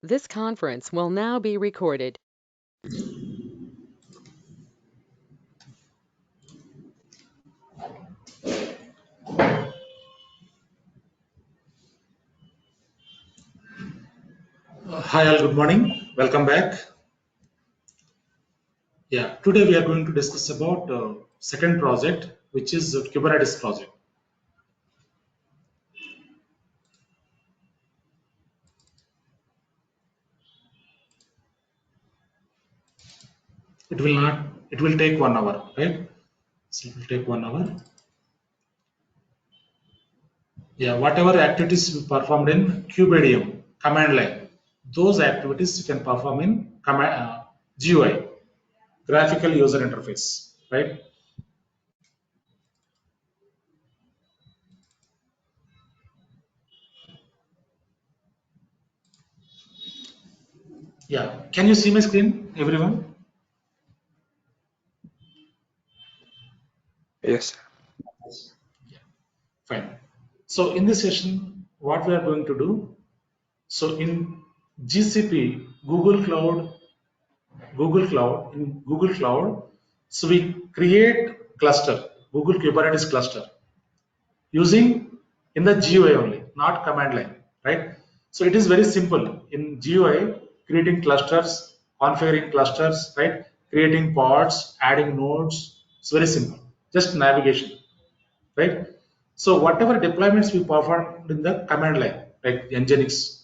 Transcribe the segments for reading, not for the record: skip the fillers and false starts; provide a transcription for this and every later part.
This conference will now be recorded. Hi all, good morning. Welcome back. Yeah, today we are going to discuss about second project, which is Kubernetes project. It will take 1 hour, right? So it will take 1 hour. Yeah, whatever activities we performed in Kubedium command line, those activities you can perform in GUI, graphical user interface, right? Yeah, can you see my screen, everyone? Yes. Fine. So in this session, what we are going to do, so in GCP, in Google Cloud, so we create cluster, Google Kubernetes cluster, using in the GUI only, not command line, right? So it is very simple in GUI, creating clusters, configuring clusters, right? Creating pods, adding nodes. It's very simple, just navigation, right? So whatever deployments we performed in the command line, like Nginx,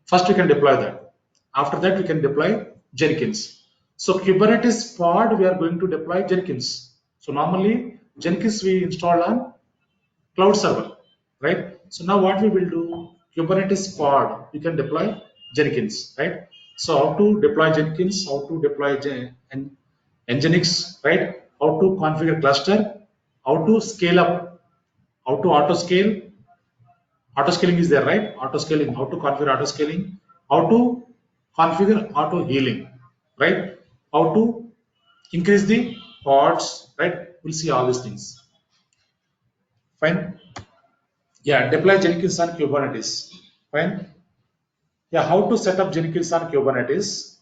first we can deploy that. After that, we can deploy Jenkins. So Kubernetes pod, we are going to deploy Jenkins. So normally Jenkins we install on cloud server, right? So now what we will do, Kubernetes pod, we can deploy Jenkins, right? So how to deploy Jenkins, how to deploy Nginx, right? How to configure cluster, how to scale up, how to auto scaling is there, right? Auto scaling, how to configure auto scaling, how to configure auto healing, right? How to increase the pods, right? We'll see all these things. Fine. Yeah, deploy Jenkins on Kubernetes. Fine. Yeah, how to set up Jenkins on Kubernetes.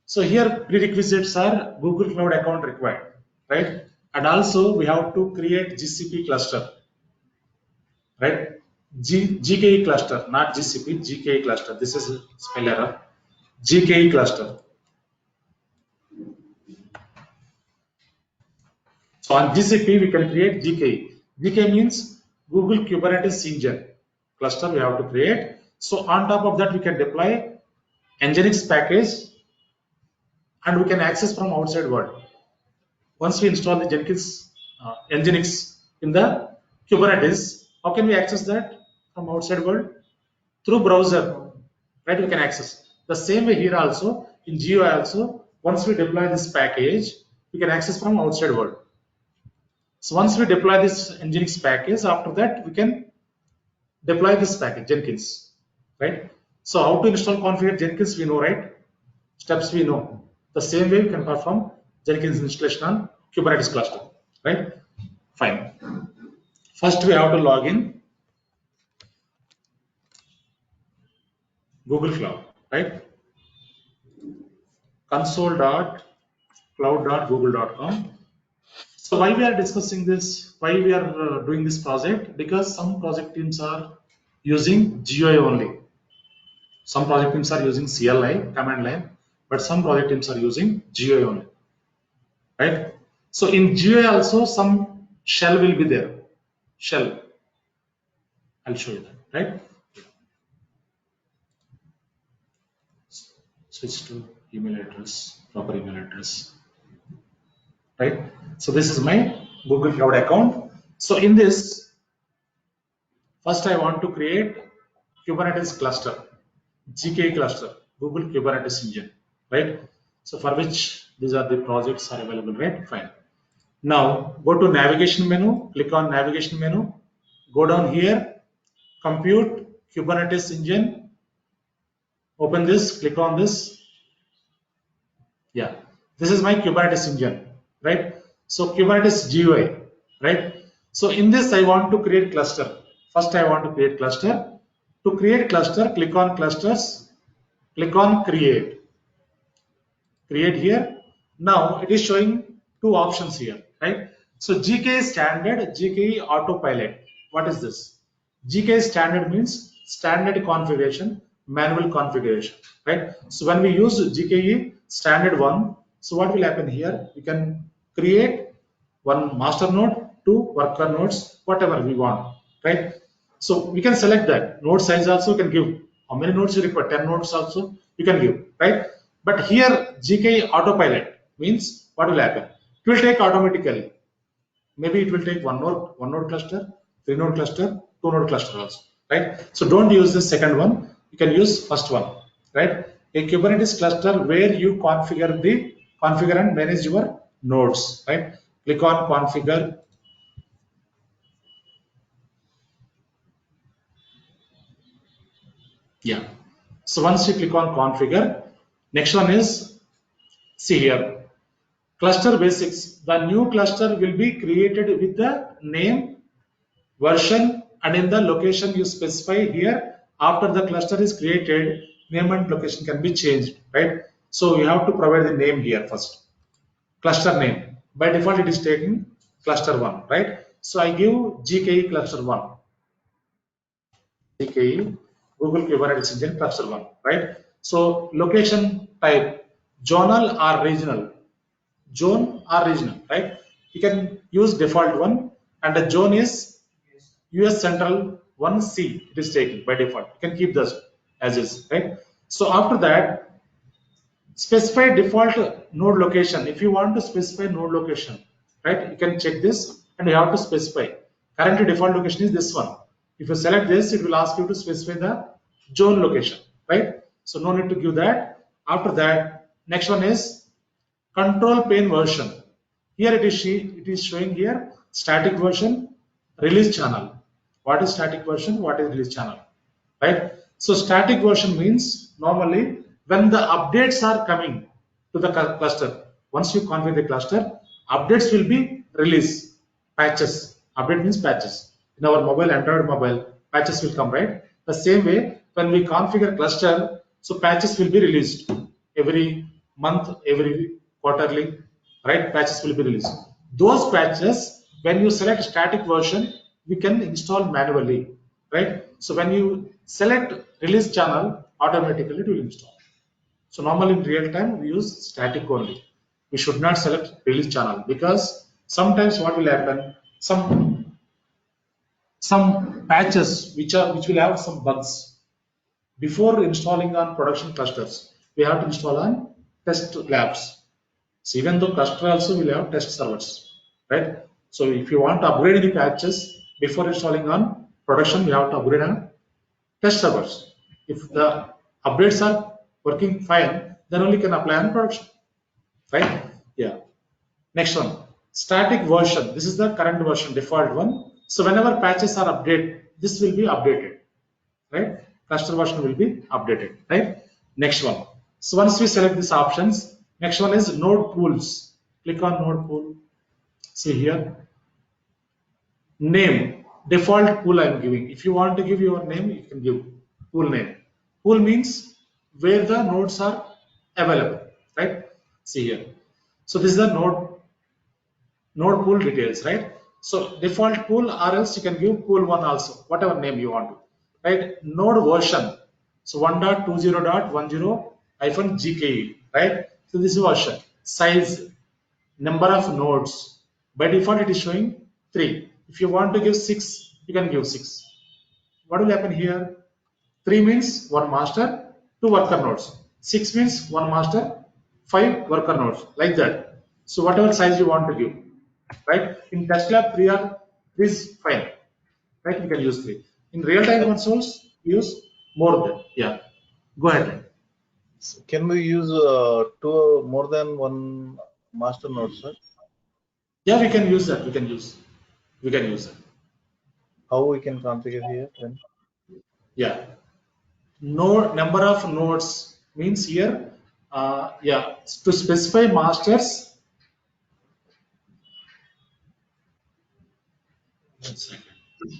So here prerequisites are Google Cloud account required, right? And also we have to create GCP cluster, right? GKE cluster, not GCP, GKE cluster. This is a spell error. GKE cluster. So on GCP, we can create GKE. GKE means Google Kubernetes Engine cluster we have to create. So on top of that, we can deploy Nginx package and we can access from outside world. Once we install the Jenkins Nginx in the Kubernetes, how can we access that from outside world? Through browser, right? We can access. The same way here also, in GUI also, once we deploy this package, we can access from outside world. So once we deploy this Nginx package, after that, we can deploy this package, Jenkins, right? So how to install configure Jenkins, we know, right? Steps we know. The same way we can perform Jenkins installation on Kubernetes cluster, right? Fine. First, we have to log in Google Cloud, right? console.cloud.google.com. So why we are discussing this? Why we are doing this project? Because some project teams are using GUI only. Some project teams are using CLI command line, but some project teams are using GUI only, right? So in GUI also some shell will be there. Shell. I'll show you that, right? Switch to email address, proper email address, right? So this is my Google Cloud account. So in this, first I want to create Kubernetes cluster, GKE cluster, Google Kubernetes Engine, right? So for which these are the projects are available, right? Fine. Now go to navigation menu, click on navigation menu, go down here, compute Kubernetes engine, open this, click on this. Yeah, this is my Kubernetes engine, right? So Kubernetes GUI, right? So in this, I want to create cluster. First, I want to create cluster. To create cluster, click on clusters, Click on create. Create here. Now it is showing two options here, right? So GKE standard, GKE autopilot. What is this? GKE standard means standard configuration, manual configuration, right? So when we use GKE standard one, so what will happen here? We can create one master node, two worker nodes, whatever we want, right? So we can select that node size also. You can give how many nodes you require, 10 nodes also you can give, right? But here GKE autopilot means what will happen? It will take automatically. Maybe it will take one node cluster, three node cluster, two node cluster also, right? So don't use the second one. You can use first one, right? A Kubernetes cluster where you configure and manage your nodes, right? Click on configure. Yeah. So once you click on configure, next one is, see here, cluster basics. The new cluster will be created with the name, version, and in the location you specify here. After the cluster is created, name and location can be changed, right? So you have to provide the name here first. Cluster name. By default, it is taking cluster 1, right? So I give GKE cluster 1. GKE, Google Kubernetes Engine cluster 1, right? So location type, zonal or regional. Zone or regional, right? You can use default one, and the zone is US Central 1C. It is taken by default. You can keep this as is, right? So after that, specify default node location. If you want to specify node location, right, you can check this and you have to specify. Currently default location is this one. If you select this, it will ask you to specify the zone location, right? So no need to give that. After that, next one is control pane version. Here it is showing here static version, release channel. What is static version? What is release channel? Right? So static version means normally when the updates are coming to the cluster, once you configure the cluster, updates will be released. Patches. Update means patches. In our mobile, Android mobile, patches will come, right? The same way, when we configure cluster, so patches will be released every month, every quarterly, right? Patches will be released. Those patches, when you select static version, we can install manually, right? So when you select release channel, automatically it will install. So normally in real time we use static only. We should not select release channel because sometimes what will happen, some patches which will have some bugs. Before installing on production clusters, we have to install on test labs. So even though cluster also will have test servers, right? So if you want to upgrade any patches before installing on production, you have to upgrade on test servers. If the updates are working fine, then only can apply on production, right? Yeah. Next one, static version. This is the current version, default one. So whenever patches are updated, this will be updated, right? Cluster version will be updated, right? Next one. So once we select these options, next one is node pools. Click on node pool. See here, name, default pool I am giving. If you want to give your name, you can give pool name. Pool means where the nodes are available, right? See here. So this is the node pool details, right? So default pool, or else you can give pool one also, whatever name you want to, right? Node version. So 1.20.10-GKE, right? So this is version. Size, number of nodes. By default, it is showing 3. If you want to give 6, you can give 6. What will happen here? 3 means 1 master, 2 worker nodes. 6 means 1 master, 5 worker nodes, like that. So whatever size you want to give, right? In test lab, 3 is fine, right? You can use 3. In real-time consoles, use more than, yeah. Go ahead. Can we use two more than one master node, sir? Yeah, we can use that. We can use that. How we can configure here then? Yeah. Node number of nodes means here, yeah, to specify masters. 1 second.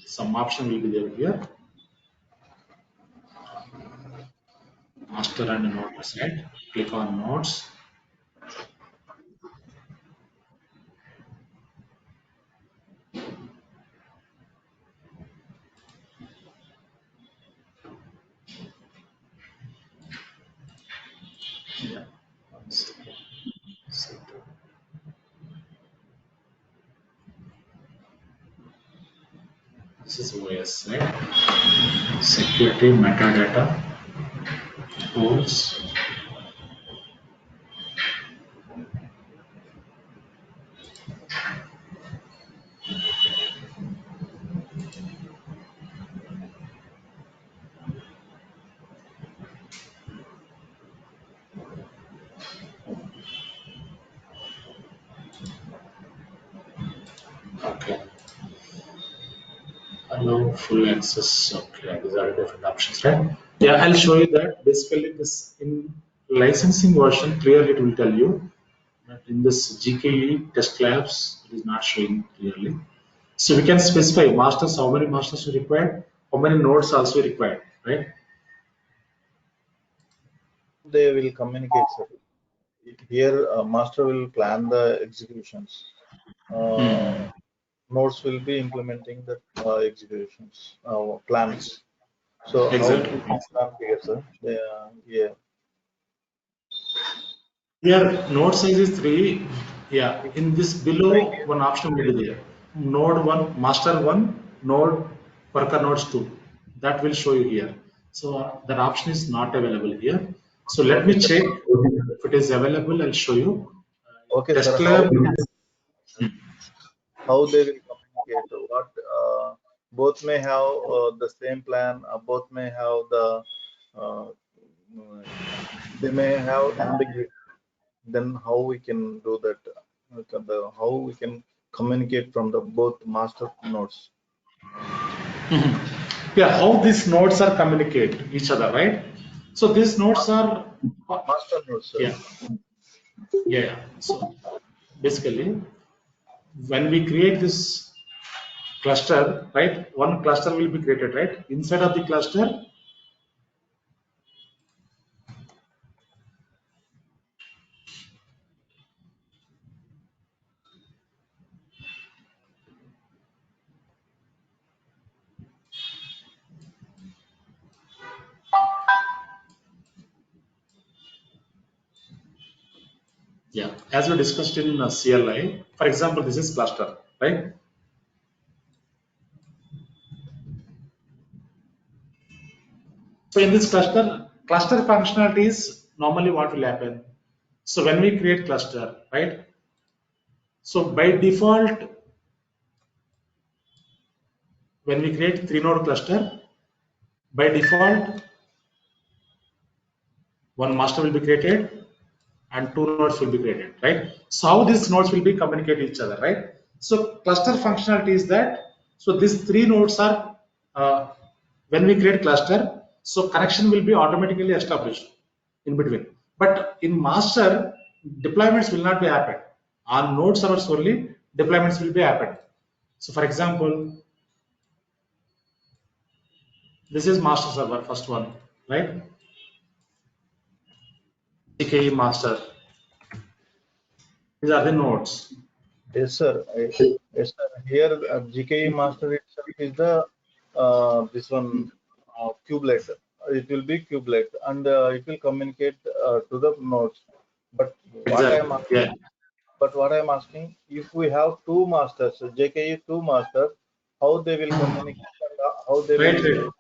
Some option will be there here. master and node aside. Click on nodes. Yeah. One second. This is OS, right? Security metadata tools. Okay. Allow full access. Okay, these are different options, right? Yeah, I'll show you that. Basically, this in licensing version, clearly it will tell you that in this GKE test labs, it is not showing clearly. So we can specify masters, how many masters we require, how many nodes also required, right? They will communicate, sir. Here, master will plan the executions. Nodes will be implementing the executions plans. So how Exactly. this configure, sir? Yeah. Here, node size is 3. Yeah, in this below, one option will be there. Node 1, master 1, node, worker nodes 2. That will show you here. So that option is not available here. So let Okay, me sir. check if it is available. I'll show you. Okay, Test sir. lab. How they will communicate? What both may have the same plan. Both may have the uh, they may have ambiguity. Then how we can do that? How we can communicate from the both master nodes? Yeah, how these nodes are communicate each other, right? So these nodes are, Master nodes, sir. yeah, yeah. So basically, when we create this cluster, right? One cluster will be created, right? Inside of the cluster, yeah, as we discussed in CLI, for example, this is cluster, right? So in this cluster functionalities, normally what will happen? So when we create cluster, right? So by default, when we create 3 node cluster, by default, one master will be created and 2 nodes will be created, right? So how these nodes will be communicate each other, right? So cluster functionality is that, so these 3 nodes are, when we create cluster, so connection will be automatically established in between. But in master, deployments will not be happened. On node servers only, deployments will be happened. So for example, this is master server, first one, right? CKE master. These are the nodes. Yes, sir. Yes, sir. Here, GKE master itself is the this one kubelet. It will be kubelet, and it will communicate to the nodes. But what I am Exactly. Yeah. what I am asking, if we have two masters, JKE two masters, how they will communicate and how they Right, will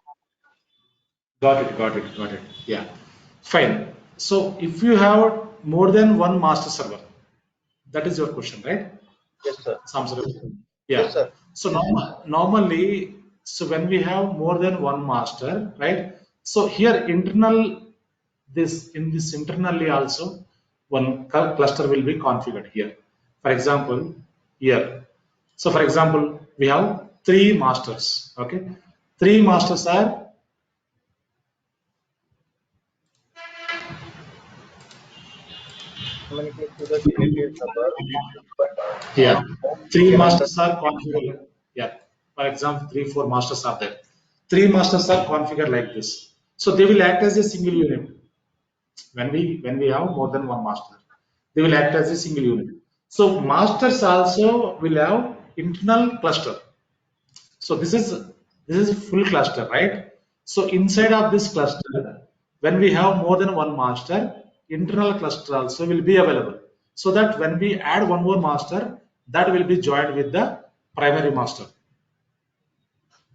right. Got it. Yeah. Fine. So if you have more than one master server, that is your question, right? yes, sir. Samsung. Yes, Yeah. sir. So normally, so when we have more than one master, right? So here internal, this in this internally also one cluster will be configured here. For example, here. So for example, we have 3 masters. Okay, 3 masters are, Communicate to the JKE server, but yeah, how we three can masters understand? are configured. Yeah, for example, 3, 4 masters are there. 3 masters are configured like this. So they will act as a single unit. When we have more than one master, they will act as a single unit. So masters also will have internal cluster. So this is full cluster, right? So inside of this cluster, when we have more than one master, internal cluster also will be available. So that when we add one more master, that will be joined with the primary master.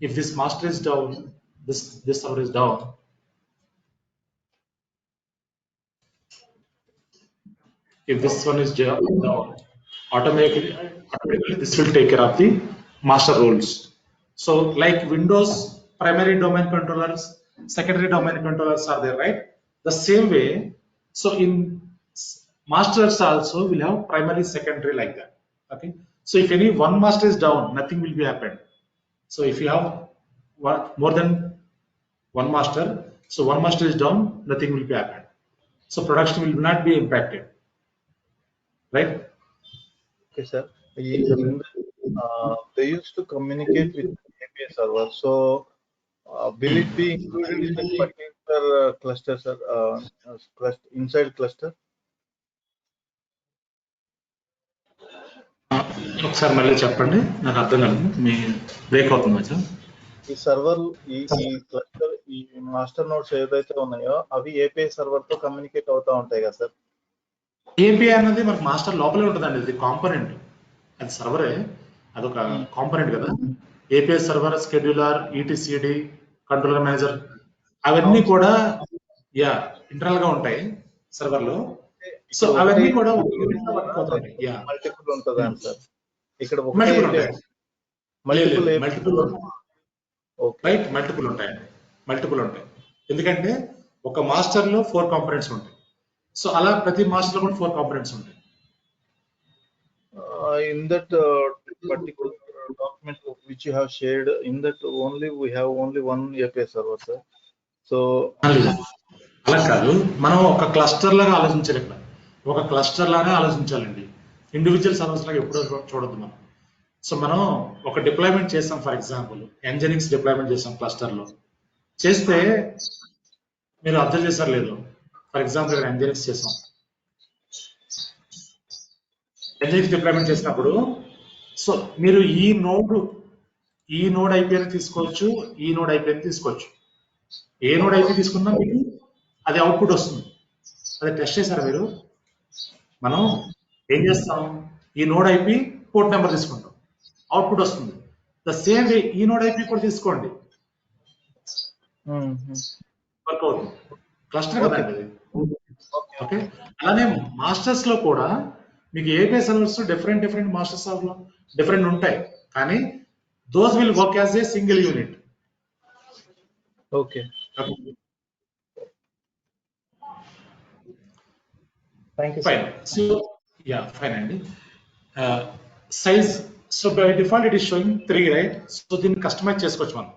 If this master is down, this server is down. If this one is down, automatically this will take care of the master roles. So like Windows primary domain controllers, secondary domain controllers are there, right? The same way, so in masters also will have primary, secondary like that. Okay. So if any one master is down, nothing will be happened. So if you have more than one master, so one master is down, nothing will be happened. So production will not be impacted, right? Okay, sir. They used to communicate with API server. So will it be included in that particular cluster, sir? Inside cluster? ఒకసారి మళ్ళీ చెప్పండి, నాకు అర్థం కాలేదు, మీ break అవుతుంది కొంచెం. ఈ server ఈ క్లస్టర్ ఈ మాస్టర్ నోట్స్ ఏదైతే ఉన్నాయో అవి ఏపీఐ సర్వర్ తో కమ్యూనికేట్ అవుతా ఉంటాయి కదా సార్? ఏపీఐ అనేది మనకు మాస్టర్ లోపలే ఉంటుందండి, ఇది కాంపోనెంట్, అది సర్వరే, అదొక కాంపోనెంట్ కదా. API server, scheduler, ETCD, controller manager, అవన్నీ కూడా ఇంటర్నల్ గా ఉంటాయి సర్వర్ లో. సో అవన్నీ కూడా మల్టిపుల్ ఉంటుందా సార్? ఇక్కడ మల్టిపుల్ ఉంటాయి, మల్టిపుల్ ఉంటాయి. ఎందుకంటే ఒక మాస్టర్ లో 4 కాంపోనెంట్స్ ఉంటాయి. సో అలా ప్రతి మాస్టర్ లో కూడా 4 కాంపోనెంట్స్ ఉంటాయి. In that particular document which you have shared, in that we have only one API server, sir. So అలా కాదు, మనం ఒక క్లస్టర్ లాగా ఆలోచించాలి. ఇక్కడ ఒక క్లస్టర్ లాగా ఆలోచించాలండి, ఇండివిజువల్ సర్వర్స్ లాగా ఎప్పుడో చూడద్దు మనం. సో మనం ఒక డిప్లాయ్మెంట్ చేస్తాం, ఫర్ ఎగ్జాంపుల్ ఎంజెనిక్స్ డిప్లాయ్మెంట్ చేస్తాం క్లస్టర్ లో. చేస్తే మీరు అబ్జర్వ్ చేశారు లేదు, ఫర్ ఎగ్జాంపుల్ ఇక్కడ ఎంజెనిక్స్ చేసాం, ఎంజెనిక్స్ డిప్లాయ్మెంట్ చేసినప్పుడు సో మీరు ఈ నోడ్ ఐపీని తీసుకోవచ్చు, ఈ నోడ్ ఐపీని తీసుకోవచ్చు. ఏ నోడ్ ఐపీ తీసుకున్నా మీకు అది అవుట్పుట్ వస్తుంది. అది టెస్ట్ చేశారు మీరు. మనం ఏం చేస్తాం, ఈ నోడ్ ఐపీ పోర్ట్ నెంబర్ తీసుకుంటాం, అవుట్పుట్ వస్తుంది. ద సేమ్ వే ఈ నోడ్ ఐపీ కూడా తీసుకోండి, వర్క్ అవుతుంది. క్లస్టర్ కదండి అది. ఓకే, అలానే మాస్టర్స్ లో కూడా మీకు ఏపీఐ సర్వర్స్ డిఫరెంట్ మాస్టర్స్ లో డిఫరెంట్ ఉంటాయి, కానీ those will work as a single unit. Okay, fine. So fine అండి. Size, so by default it is showing 3, right? So దీన్ని కస్టమైజ్ చేసుకోవచ్చు మనం.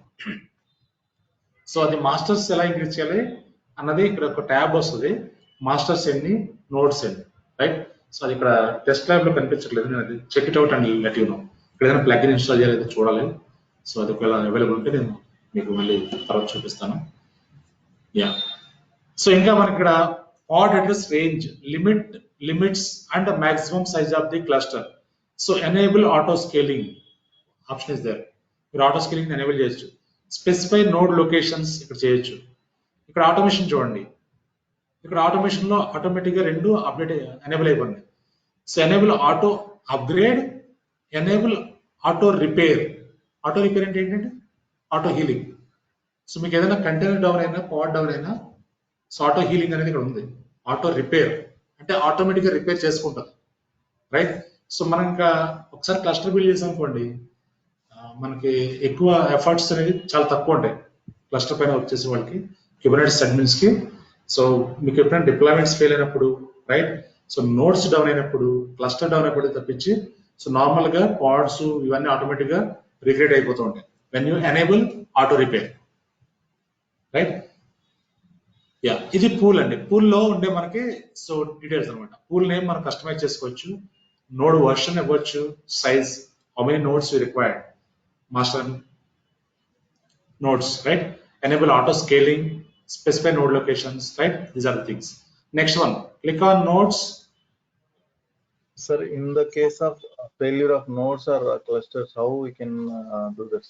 సో అది మాస్టర్స్ ఎలా ఇంక్రీజ్ చేయాలి అన్నది ఇక్కడ ఒక ట్యాబ్ వస్తుంది, మాస్టర్స్ ఎన్ని, నోట్స్ ఎన్ని, రైట్? సో అది ఇక్కడ టెస్ట్ ల్యాబ్ లో కనిపించట్లేదు, నేను అది check it out and let you know. ఇక్కడ ఏదైనా ప్లగ్ఇన్ ఇన్స్టాల్ చేయాలి చూడాలి. సో అది ఒకవేళ అవైలబుల్ ఉంటే నేను మీకు మళ్ళీ తర్వాత చూపిస్తాను. సో ఇంకా మనకి ఇక్కడ pod address range, limits and the maximum size of the cluster. So enable auto scaling option is there. మీరు ఆటో స్కేలింగ్ ఎనేబుల్ చేయొచ్చు. స్పెసిఫై నోడ్ లొకేషన్స్ ఇక్కడ చేయొచ్చు. ఇక్కడ ఆటోమేషన్ చూడండి, ఇక్కడ ఆటోమేషన్ లో ఆటోమేటిక్ గా 2 అప్డేట్ ఎనేబుల్ అయిపోయింది. So enable auto upgrade, enable auto repair. Auto repair అంటే ఏంటంటే ఆటో హీలింగ్. సో మీకు ఏదైనా కంటైనర్ డౌన్ అయినా, పాడ్ డౌన్ అయినా, సో ఆటో హీలింగ్ అనేది ఇక్కడ ఉంది. ఆటో రిపేర్ అంటే ఆటోమేటిక్ గా రిపేర్ చేసుకుంటుంది, రైట్? సో మనం ఇంకా ఒకసారి క్లస్టర్ బిల్డ్ చేసాం అనుకోండి, మనకి ఎక్కువ ఎఫర్ట్స్ అనేది చాలా తక్కువ ఉంటాయి క్లస్టర్ పైన వర్క్ చేసే వాళ్ళకి, కుబర్నెటిస్ అడ్మిన్స్ కి. సో మీకు ఎప్పుడైనా డిప్లాయ్మెంట్స్ ఫెయిల్ అయినప్పుడు, రైట్? సో నోడ్స్ డౌన్ అయినప్పుడు, క్లస్టర్ డౌన్ అయినప్పుడు తప్పించి, సో నార్మల్ గా పాడ్స్ ఇవన్నీ ఆటోమేటిక్ గా రిక్రియేట్ అయిపోతూ ఉంటాయి when you enable auto repair, right? ఇది పూల్ అండి. పూల్ లో ఉండే మనకి సో డీటెయిల్స్ అనమాట. పూల్ నేమ్ మనం కస్టమైజ్ చేసుకోవచ్చు, నోడ్ వర్షన్ ఇవ్వచ్చు, size, how many nodes you required, master nodes, right? Enable auto scaling, specify node locations, right? These are the things. Next one, click on nodes. Sir, in the case of failure of nodes or clusters, how we can do this?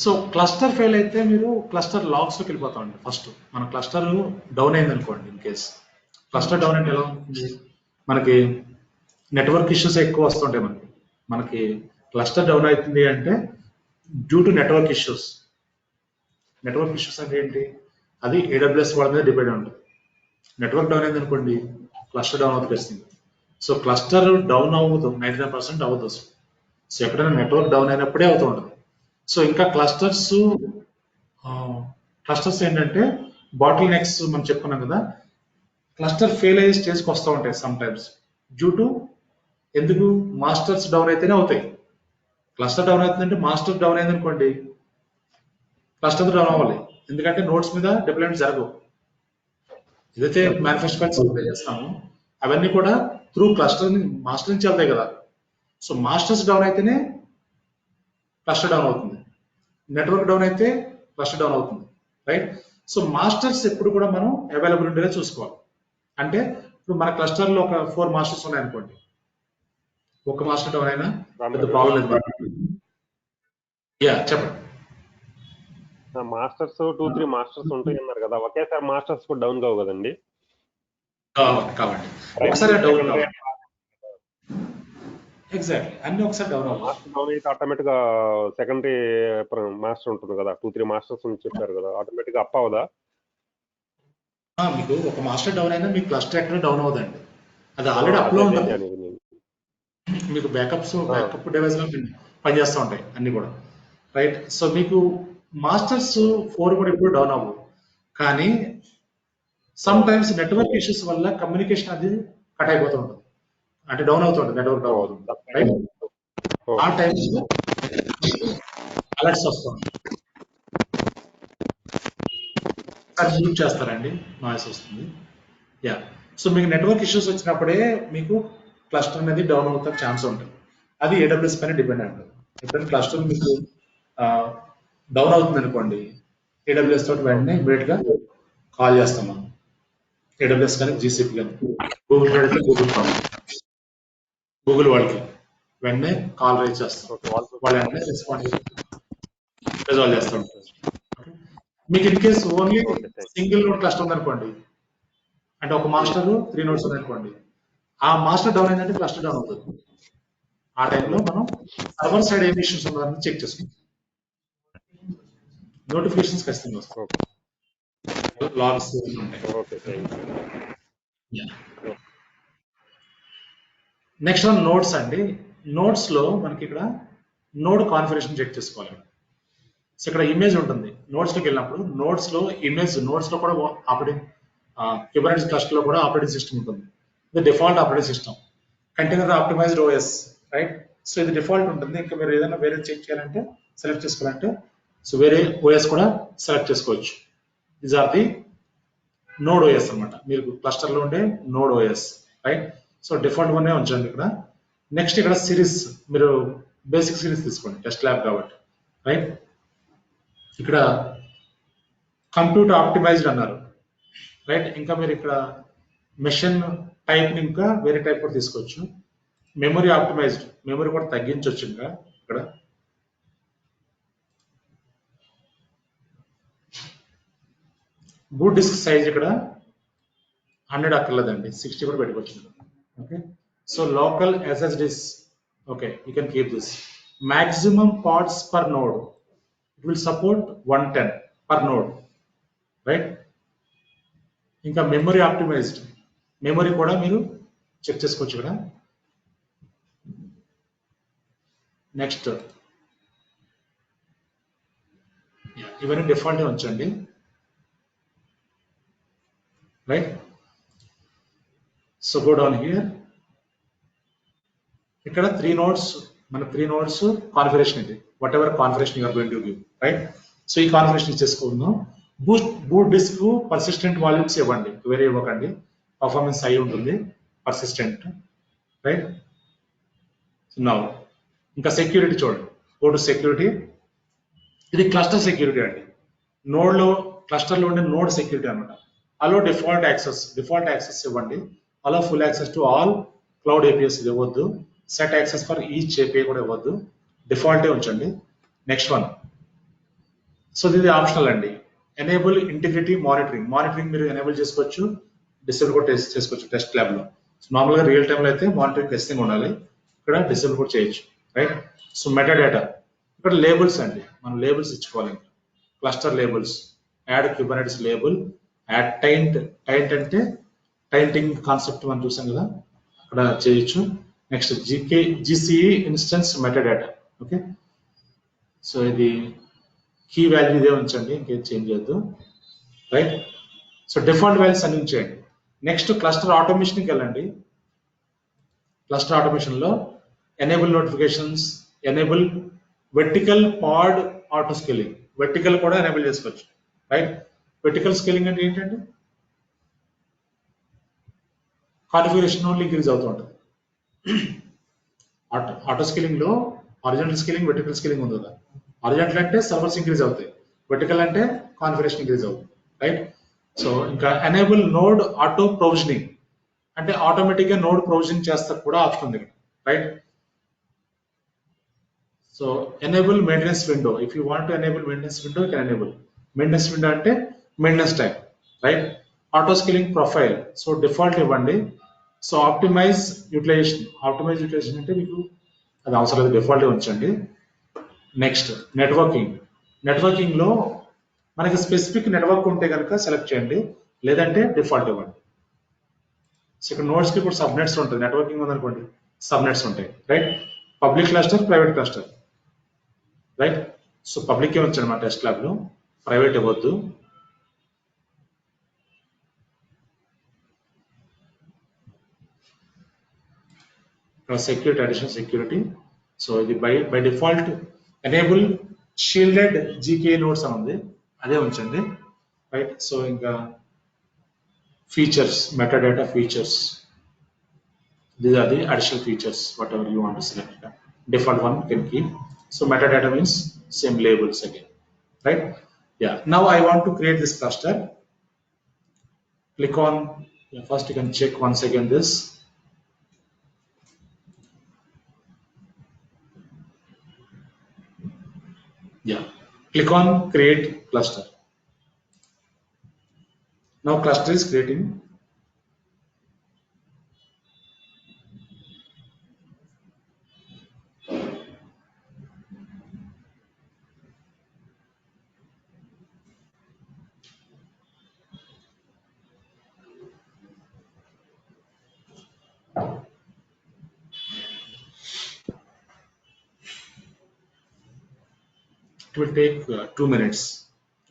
So cluster fail అయితే మీరు cluster లాగ్స్లోకి వెళ్ళిపోతామండి. First మన cluster down అయింది అనుకోండి. In case cluster down అంటే ఎలా ఉంటుంది, మనకి network issues ఎక్కువ వస్తుంటాయి. మనకి క్లస్టర్ డౌన్ అవుతుంది అంటే due to network issues. Network issues అంటే ఏంటి, అది ఏడబ్ల్యూఎస్ వాళ్ళ మీద డిపెండ్ ఉంటుంది. నెట్వర్క్ డౌన్ అయింది అనుకోండి, క్లస్టర్ డౌన్ అవుతుంది. సో క్లస్టర్ డౌన్ అవ్వదు, 99% అవ్వదు. సో ఎక్కడైనా నెట్వర్క్ డౌన్ అయినప్పుడే అవుతూ ఉంటుంది. సో ఇంకా క్లస్టర్స్ ఏంటంటే బాటిల్ నెక్స్ మనం చెప్పుకున్నాం కదా, క్లస్టర్ ఫెయిల్ అయ్యే స్టేజ్కి వస్తూ ఉంటాయి సమ్ టైమ్స్. డ్యూ టు ఎందుకు, మాస్టర్స్ డౌన్ అయితేనే అవుతాయి. క్లస్టర్ డౌన్ అవుతుందంటే మాస్టర్ డౌన్ అయింది అనుకోండి, క్లస్టర్ డౌన్ అవ్వాలి. ఎందుకంటే నోట్స్ మీద డిప్లాయ్మెంట్ జరగవు. ఏదైతే మేనిఫెస్టో ఫైల్స్ అప్లై చేస్తామో అవన్నీ కూడా త్రూ క్లస్టర్ మాస్టర్ నుంచి వెళ్తాయి కదా. సో మాస్టర్స్ డౌన్ అయితేనే క్లస్టర్ డౌన్ అవుతుంది, నెట్వర్క్ డౌన్ అయితే క్లస్టర్ డౌన్ అవుతుంది, రైట్. సో మాస్టర్స్ ఎప్పుడు కూడా మనం అవైలబుల్ ఉండేలా చూసుకోవాలి. అంటే ఇప్పుడు మన క్లస్టర్లో ఒక 4 మాస్టర్స్ ఉన్నాయనుకోండి, ఒక మాస్టర్ డౌన్ అయినా పెద్ద ప్రాబ్లం లేదు. యా చెప్పండి. మాస్టర్స్ 2-3 మాస్టర్స్ ఉంటాయి అన్నారు కదా, ఒకేసారి మాస్టర్స్ కూడా డౌన్ కావు కదండి. కాబట్టి ఒకసారి డౌన్ ఎగ్జాక్ట్లీ అన్ని ఒకసారి డౌన్ అవ్వాలి. మాస్టర్ డౌన్ అయితే ఆటోమేటిక్ గా సెకండరీ మాస్టర్ ఉంటుంది కదా, 2-3 మాస్టర్స్ చెప్పారు కదా, ఆటోమేటిక్ గా అప్ అవదా? మీకు ఒక మాస్టర్ డౌన్ అయినా మీకు క్లస్టర్ ఎక్కడ డౌన్ అవ్వదండి, అది ఆల్రెడీ అప్ లో ఉంటుంది. మీకు బ్యాకప్ డివైస్ లో పనిచేస్తూ ఉంటాయి అన్ని కూడా, రైట్. సో మీకు మాస్టర్స్ 4 కూడా ఎప్పుడు డౌన్ అవ్వవు, కానీ సమ్ టైమ్స్ నెట్వర్క్ ఇష్యూస్ వల్ల కమ్యూనికేషన్ అది కట్ అయిపోతూ ఉంటుంది, అంటే డౌన్ అవుతుంది, నెట్వర్క్ డౌన్ అవుతుంది, రైట్. ఆ టైమ్స్ లో అలర్ట్స్ వస్తుంది. అది యూజ్ చేస్తారండి, నాయిస్ వస్తుంది. యా, సో మీకు నెట్వర్క్ ఇష్యూస్ వచ్చినప్పుడే మీకు క్లస్టర్ అనేది డౌన్ అవుతా ఛాన్స్ ఉంటుంది. అది ఏడబ్ల్యూఎస్ పైన డిపెండ్ ఉంటుంది. ఎప్పుడైనా క్లస్టర్ మీకు డౌన్ అవుతుంది అనుకోండి, ఏడబ్ల్యూఎస్ తోటి వెంటనే ఇమీడియట్ గా కాల్ చేస్తాం మనం, ఏడబ్ల్యూఎస్ కానీ జీసీపీ కానీ, గూగుల్ అయితే గూగుల్ వాళ్ళకి వెంటనే కాల్ రైజ్ చేస్తాం, వాళ్ళు వెంటనే రిజాల్వ్ చేస్తూ ఉంటారు. మీకు in case only single node cluster ఉందనుకోండి, అంటే ఒక మాస్టర్ 3 నోడ్స్ ఉందనుకోండి, ఆ మాస్టర్ డౌన్ అయిందంటే క్లస్టర్ డౌన్ అవుతుంది. ఆ టైంలో మనం సర్వర్ సైడ్ ఏం ఇష్యూస్ ఉన్నారని చెక్ చేసుకుంటాం. నోటిఫికేషన్స్ ఖచ్చితంగా వస్తాయి, లాగ్స్ ఉంటాయి. నెక్స్ట్ వన్ నోట్స్ అండి. నోట్స్ లో మనకి ఇక్కడ నోడ్ కాన్ఫిగరేషన్ చెక్ చేసుకోవాలి. సో ఇక్కడ ఇమేజ్ ఉంటుంది, నోట్స్ లోకి వెళ్ళినప్పుడు నోట్స్ లో ఇమేజ్, నోట్స్ లో కూడా ఆపరేటింగ్ క్యూబర్నెటిస్ క్లస్టర్ లో కూడా ఆపరేటింగ్ సిస్టమ్ ఉంటుంది. ఇది default operating system, container optimised OS, right. So ఇది డిఫాల్ట్ ఉంటుంది. ఇంకా మీరు ఏదైనా వేరే చెక్ చేయాలంటే, సెలెక్ట్ చేసుకోవాలంటే, సో వేరే ఓఎస్ కూడా సెలెక్ట్ చేసుకోవచ్చు. These are the node OS అనమాట, మీరు క్లస్టర్ లో ఉండే node OS, right. So default వన్నే ఉంచండి ఇక్కడ. నెక్స్ట్ ఇక్కడ సిరీస్, మీరు బేసిక్ సిరీస్ తీసుకోండి, టెస్ట్ ల్యాబ్ కాబట్టి, రైట్. ఇక్కడ కంప్యూటర్ ఆప్టిమైజ్డ్ అన్నారు, రైట్. ఇంకా మీరు ఇక్కడ మెషిన్ టైప్ ఇంకా వేరే టైప్ కూడా తీసుకోవచ్చు. మెమరీ ఆప్టిమైజ్డ్, మెమరీ కూడా తగ్గించవచ్చు. ఇంకా ఇక్కడ బూట్ డిస్క్ సైజ్ ఇక్కడ 100 అక్కర్లేదండి, 60 కూడా పెట్టుకోవచ్చు. Okay, so local SSDs, okay, you can keep this. Maximum parts per node, it will support 110 per node, right. ఇంకా మెమరీ ఆప్టిమైజ్డ్, మెమరీ కూడా మీరు చెక్ చేసుకోవచ్చు ఇక్కడ. నెక్స్ట్ ఇవన్నీ డిఫాల్ట్ ఉంచండి, right. So go down here. ఇక్కడ 3 నోడ్స్, మన 3 nodes configuration ఇది, whatever configuration you are going to give, right. So ఈ కాన్ఫిగరేషన్ ఇచ్చేసుకుందాం. బూట్ డిస్క్ పర్సిస్టెంట్ వాల్యూమ్స్ ఇవ్వండి, వేరే ఇవ్వకండి, పర్ఫార్మెన్స్ హై ఉంటుంది, పర్సిస్టెంట్, రైట్. నౌ ఇంకా సెక్యూరిటీ చూడండి, గో టు సెక్యూరిటీ. ఇది క్లస్టర్ సెక్యూరిటీ అండి, నోడ్ లో క్లస్టర్ లో ఉండే నోడ్ సెక్యూరిటీ అనమాట. allow default access ఇవ్వండి, allow full access to all cloud APIs ఇవ్వద్దు, set access for each API కూడా ఇవ్వద్దు, డిఫాల్టే ఉంచండి. నెక్స్ట్ వన్, సో ఇది ఆప్షనల్ అండి. ఎనేబుల్ ఇంటిగ్రిటీ మానిటరింగ్ మీరు ఎనేబుల్ చేసుకోవచ్చు, డిసేబుల్ కూడా చేసుకోవచ్చు టెస్ట్ ల్యాబ్ లో. సో నార్మల్ గా రియల్ టైమ్ లో అయితే మానిటరింగ్ టెస్టింగ్ ఉండాలి, ఇక్కడ డిసేబుల్ కూడా చేయొచ్చు, రైట్. సో మెటా డేటా, ఇక్కడ లేబుల్స్ అండి, మనం లేబుల్స్ ఇచ్చుకోవాలి. Cluster labels, add Kubernetes label, add taint అంటే టైంటింగ్ కాన్సెప్ట్ మనం చూసాం కదా, అక్కడ చేయొచ్చు. Next GCE instance metadata, okay. So ఇది కీ వాల్యూ ఇదే ఉంచండి, ఇంకేం చేంజ్ చేయొద్దు, రైట్. సో డిఫాల్ట్ వాల్యూస్ అన్ని ఉంచేయండి. నెక్స్ట్ క్లస్టర్ ఆటోమేషన్కి వెళ్ళండి. క్లస్టర్ ఆటోమేషన్ లో ఎనేబుల్ నోటిఫికేషన్స్, ఎనేబుల్ వెర్టికల్ పాడ్ ఆటో స్కేలింగ్, వెర్టికల్ కూడా ఎనేబుల్ చేసుకోవచ్చు, రైట్. వెర్టికల్ స్కేలింగ్ అంటే ఏంటంటే కాన్ఫిగరేషన్ ఓన్లీ ఇంక్రీజ్ అవుతూ ఉంటుంది. ఆటో స్కేలింగ్ లో హారిజాంటల్ స్కేలింగ్, వెర్టికల్ స్కేలింగ్ ఉంది కదా. హారిజాంటల్ అంటే సర్వర్స్ ఇంక్రీజ్ అవుతాయి, వెర్టికల్ అంటే కాన్ఫిగరేషన్ ఇంక్రీజ్ అవుతుంది, రైట్. సో ఇంకా ఎనేబుల్ నోడ్ ఆటో ప్రొవిజనింగ్ అంటే ఆటోమేటిక్ గా నోడ్ ప్రొవిజనింగ్ చేస్తా కూడా ఆప్షన్ ఉంది, right. So enable maintenance window, if you want to enable maintenance window you can enable. Maintenance window అంటే maintenance time, right. Auto scaling profile, so default ఇవ్వండి. So optimize utilization అంటే మీకు అది అవసరం లేదు, డిఫాల్ట్ ఉంచండి. నెక్స్ట్ నెట్వర్కింగ్ లో మనకి స్పెసిఫిక్ నెట్వర్క్ ఉంటే కనుక సెలెక్ట్ చేయండి, లేదంటే డిఫాల్ట్ ఇవ్వండి. సో ఇక్కడ నోడ్స్ కి ఇప్పుడు సబ్నెట్స్ ఉంటుంది, నెట్వర్కింగ్ ఉందనుకోండి సబ్నెట్స్ ఉంటాయి, right. Public cluster, private cluster, right. So public ఉంచండి మా టెస్ట్ ల్యాబ్ లో, ప్రైవేట్ ఇవ్వద్దు. Security, additional security. సో ఇది by default enable shielded GKE nodes అని ఉంది, అదే ఉంచండి, రైట్. సో ఇంకా features, meta data features, these are the additional features whatever you want to select. Default one you can keep. So metadata means same labels again, right. Yeah, now I want to create this cluster. Click on, first you can check once again this. Yeah, click on create cluster. Now cluster is creating. It will take 2 minutes,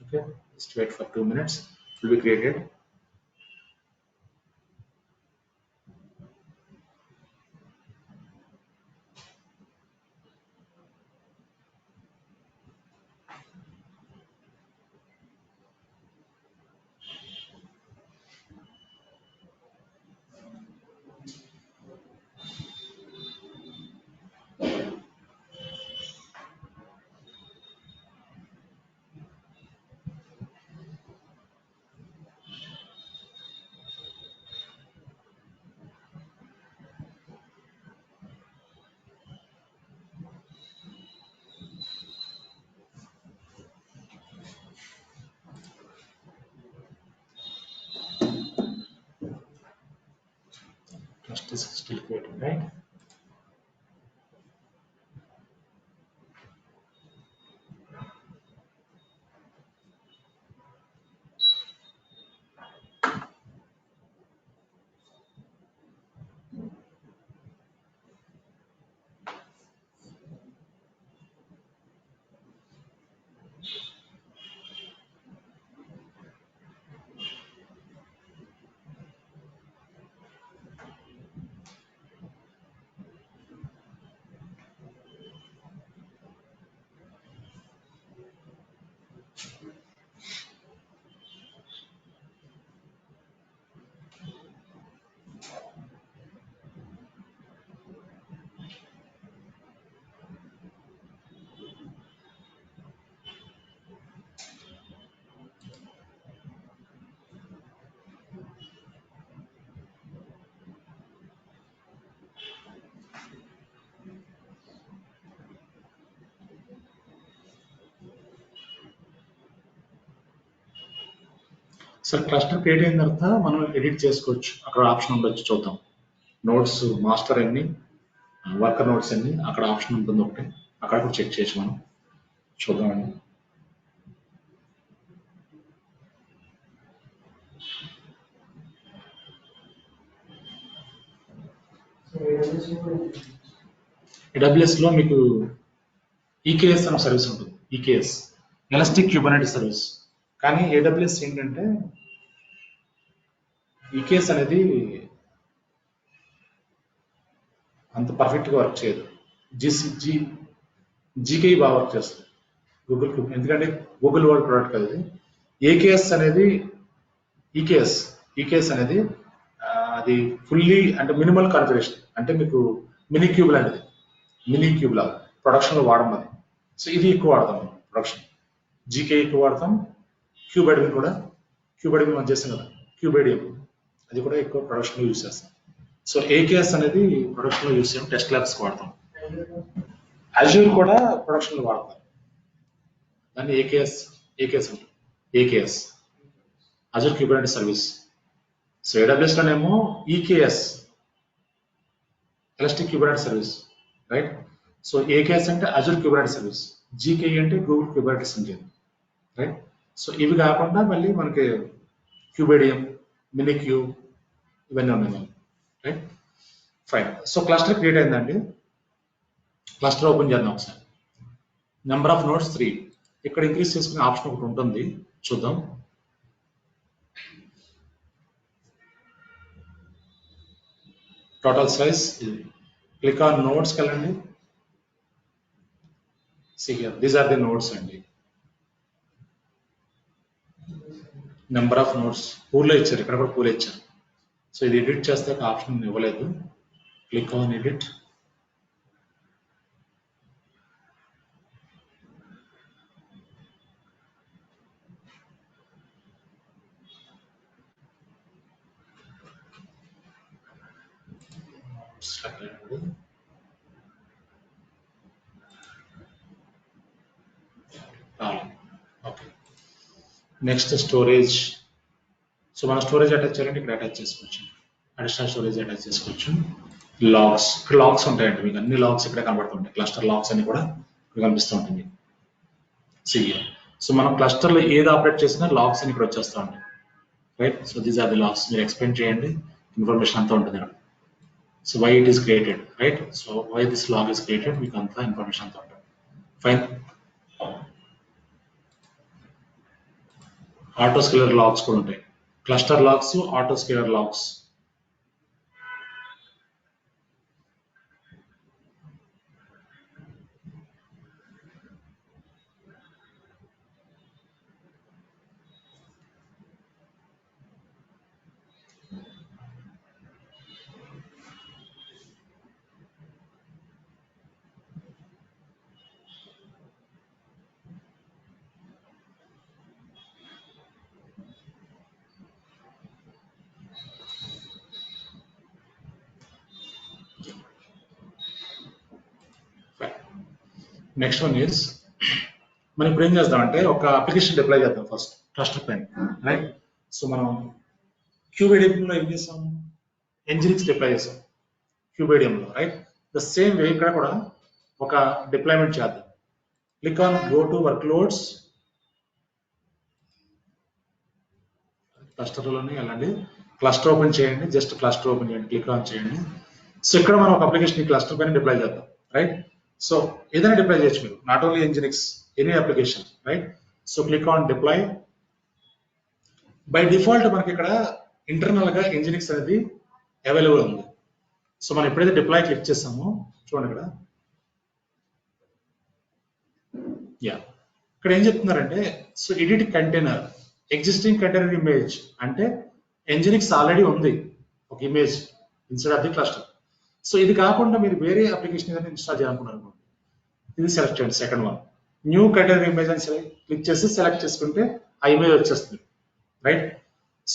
okay. Just wait for 2 minutes, it will be created. Cluster is still creating, right. Sir cluster create అయిన తర్వాత మనం edit చేసుకోవచ్చు. అక్కడ option ఉండొచ్చు, చూద్దాం. Notes master ఎన్ని, worker notes ఎన్ని, అక్కడ ఆప్షన్ ఉంటుంది ఒకటి, అక్కడ కూడా చెక్ చేయొచ్చు మనం. చూద్దామండి. AWS లో మీకు ఈకేఎస్ అనే సర్వీస్ ఉంటుంది. EKS elastic Kubernetes service. కానీ AWS ఏంటంటే ఈకేఎస్ అనేది అంత పర్ఫెక్ట్గా వర్క్ చేయదు. జీకే బాగా వర్క్ చేస్తుంది గూగుల్, ఎందుకంటే గూగుల్ వర్డ్ ప్రోడక్ట్ కదా ఇది. ఏకేఎస్ అనేది ఈకేఎస్ అనేది అది ఫుల్లీ అంటే మినిమల్ కాన్ఫిగరేషన్, అంటే మీకు మినీ క్యూబ్ లాంటిది, మినీ క్యూబ్ లాగా ప్రొడక్షన్లో వాడడం అది. సో ఇది ఎక్కువ వాడతాం మనం ప్రొడక్షన్. జీకే ఎక్కువ వాడతాం, క్యూబైడియం కూడా, క్యూబైడియం మనం చేస్తాం కదా, క్యూబైడియం అది కూడా ఎక్కువ ప్రొడక్షన్లో యూజ్ చేస్తాం. సో ఏకేఎస్ అనేది ప్రొడక్షన్లో యూజ్ చేయం, టెస్ట్ ల్యాబ్స్ వాడతాం. అజూర్ కూడా ప్రొడక్షన్లో వాడతాం, దాన్ని ఏకేఎస్ ఉంటుంది. AKS Azure Kubernetes service. So AWS లోనేమో EKS elastic Kubernetes service, right. So AKS అంటే అజూర్ క్యూబర్నెటిస్ సర్వీస్, జీకే అంటే Google Kubernetes engine, right. So ఇవి కాకుండా మళ్ళీ మనకి క్యూబైడియం, మినీ క్యూబ్ ఇవన్నీ ఉన్నాయి, right. Fine. So cluster create అయిందండి. క్లస్టర్ ఓపెన్ చేద్దాం ఒకసారి. Number of notes 3. ఇక్కడ ఇంక్రీజ్ చేసుకునే ఆప్షన్ ఒకటి ఉంటుంది, చూద్దాం. టోటల్ సైజ్, క్లిక్ ఆన్ నోట్స్కి వెళ్ళండి. See here, these are the nodes అండి. నెంబర్ ఆఫ్ నోట్స్ పూల్లో ఇచ్చారు, ఇక్కడ కూడా పూల్ ఇచ్చారు. సో ఇది ఎడిట్ చేస్తే ఆప్షన్ ఇవ్వలేదు. Click on edit. Okay, next storage. So మన స్టోరేజ్ అటాచ్ చేయాలంటే ఇక్కడ అటాచ్ చేసుకోవచ్చు, అడిషనల్ స్టోరేజ్ అటాచ్ చేసుకోవచ్చు. లాగ్స్, ఇక్కడ లాగ్స్ ఉంటాయండి, మీకు అన్ని లాగ్స్ ఇక్కడ కనబడుతుంటాయి. క్లస్టర్ లాగ్స్ అన్ని కూడా ఇక్కడ కనిపిస్తూ ఉంటుంది. సో మనం క్లస్టర్లో ఏది ఆపరేట్ చేసినా లాగ్స్ అని ఇక్కడ వచ్చేస్తూ ఉంటాయి, right. So these are the logs. మీరు ఎక్స్ప్లెయిన్ చేయండి, ఇన్ఫర్మేషన్ అంతా ఉంటుంది ఇక్కడ. So why it is created, right. So why this log is created, మీకు అంతా ఇన్ఫర్మేషన్ అంతా ఉంటుంది. ఫైన్. ఆటో స్కేలర్ లాగ్స్ కూడా ఉంటాయి, cluster logs, auto scaler logs. Next one is, మనం ఇప్పుడు ఏం చేద్దామంటే ఒక అప్లికేషన్ డిప్లాయ్ చేద్దాం ఫస్ట్ క్లస్టర్ పైన, రైట్. సో మనం క్యూబైడియంలో ఏం చేస్తాం, ఎంజినిక్స్ డిప్లాయ్ చేస్తాం క్యూబైడియంలో, రైట్. ద సేమ్ వే ఇక్కడ కూడా ఒక డిప్లాయ్మెంట్ చేద్దాం. Click on go to workloads, క్లస్టర్లోనే వెళ్ళండి, క్లస్టర్ ఓపెన్ చేయండి, జస్ట్ క్లస్టర్ ఓపెన్ చేయండి, క్లిక్ ఆన్ చేయండి. సో ఇక్కడ మనం ఒక అప్లికేషన్ క్లస్టర్ పైన డిప్లాయ్ చేద్దాం, రైట్. సో ఏదైనా డిప్లాయ్ చేయొచ్చు మీరు, not only Nginx, any application, right. So click on deploy. By default మనకి ఇక్కడ ఇంటర్నల్ గా ఎంజినిక్స్ అనేది అవైలబుల్ ఉంది. సో మనం ఎప్పుడైతే డిప్లాయ్ క్లిక్ చేస్తామో చూడండి ఇక్కడ, యా ఇక్కడ ఏం చెప్తున్నారంటే, so edit container existing container image, అంటే ఎంజినిక్స్ ఆల్రెడీ ఉంది ఒక image instead of the cluster. So ఇది కాకుండా మీరు వేరే అప్లికేషన్ ఏదైనా ఇన్స్టాల్ చేయాలనుకున్నారు, ఇది సెలెక్ట్ చేయండి. Second one, new container image అని క్లిక్ చేసి సెలెక్ట్ చేసుకుంటే ఆ ఇమేజ్ వచ్చేస్తుంది, రైట్.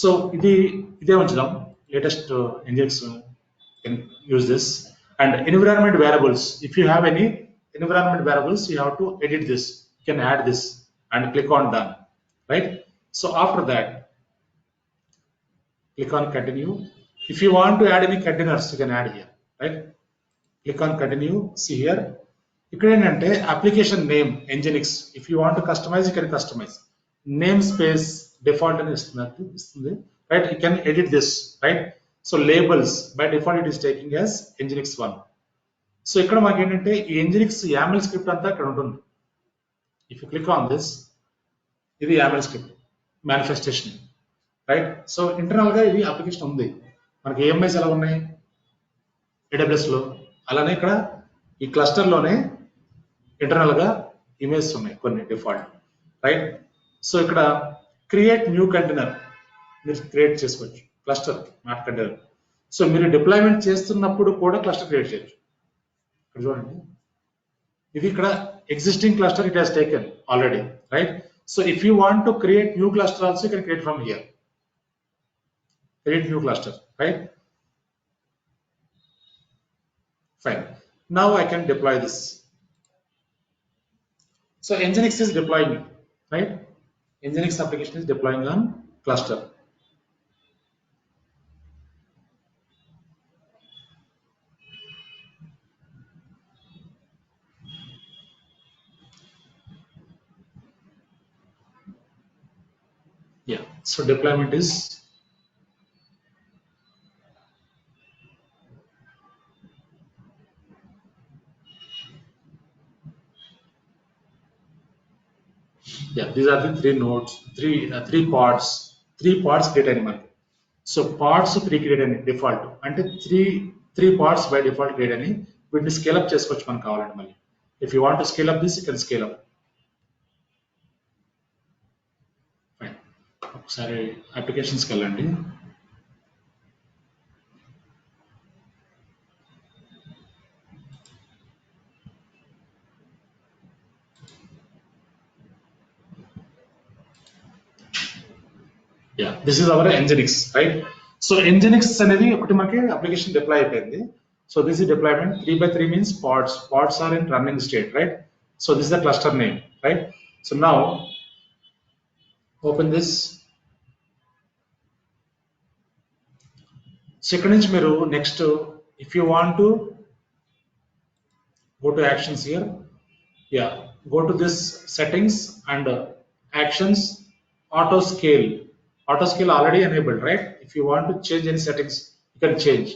సో ఇదే ఉంచుదాం, latest Nginx can use this. And environment variables, if you have any environment variables you have to edit this, you can add this and click on done, right. So after that Click on continue. If you want to add any containers, you can add here, right? Click on continue. See here. ఇక్కడ ఏంటంటే application name Nginx. If you want to customize, you can customize. Namespace default అని ఇస్తుంది, right? You can edit this, right? So labels by default it is taking as Nginx 1. So ఇక్కడ మాకు ఏంటంటే ఈ Nginx YAML script అంతా ఇక్కడ ఉంటుంది. If you click on this, ఇది YAML script manifestation, right? So internal గా ఇది అప్లికేషన్ ఉంది. మనకి AMIs ఎలా ఉన్నాయి AWS లో, అలానే ఇక్కడ ఈ క్లస్టర్ లోనే ఇంటర్నల్ గా ఇమేజెస్ ఉన్నాయి కొన్ని డిఫాల్ట్, రైట్? సో ఇక్కడ క్రియేట్ న్యూ కంటైనర్ మీరు క్రియేట్ చేసుకోవచ్చు, క్లస్టర్ నాట్ కంటైనర్. సో మీరు డిప్లాయ్మెంట్ చేస్తున్నప్పుడు కూడా క్లస్టర్ క్రియేట్ చేయొచ్చు. ఇక్కడ చూడండి, ఇది ఇక్కడ existing cluster it has taken already, right? So if you want to create new cluster also you can create from here, create new cluster, right? Fine. Now I can deploy this. So Nginx is deploying, right? Nginx application is deploying on cluster. Yeah. So deployment is these are the three nodes, three pods create any market. So pods pre-create any default అంటే three pods by default create any. వీటిని scale up చేసుకోవచ్చు మనకు కావాలంటే మళ్ళీ. If you want to scale up this, you can scale up. Fine. ఒకసారి అప్లికేషన్స్కి వెళ్ళండి. Yeah, this is our Nginx, right? So Nginx అనేది ఒకటి మనకి అప్లికేషన్ డిప్లాయ్ అయిపోయింది. So this is deployment. 3x3 means pods. Pods are in running state, right? So this is the cluster name, right? So now open this. So ఇక్కడ నుంచి మీరు next, if you want to go to actions here, yeah, go to this settings and actions, auto scale. Auto scale already enabled, right? If you want to change any settings, you can change.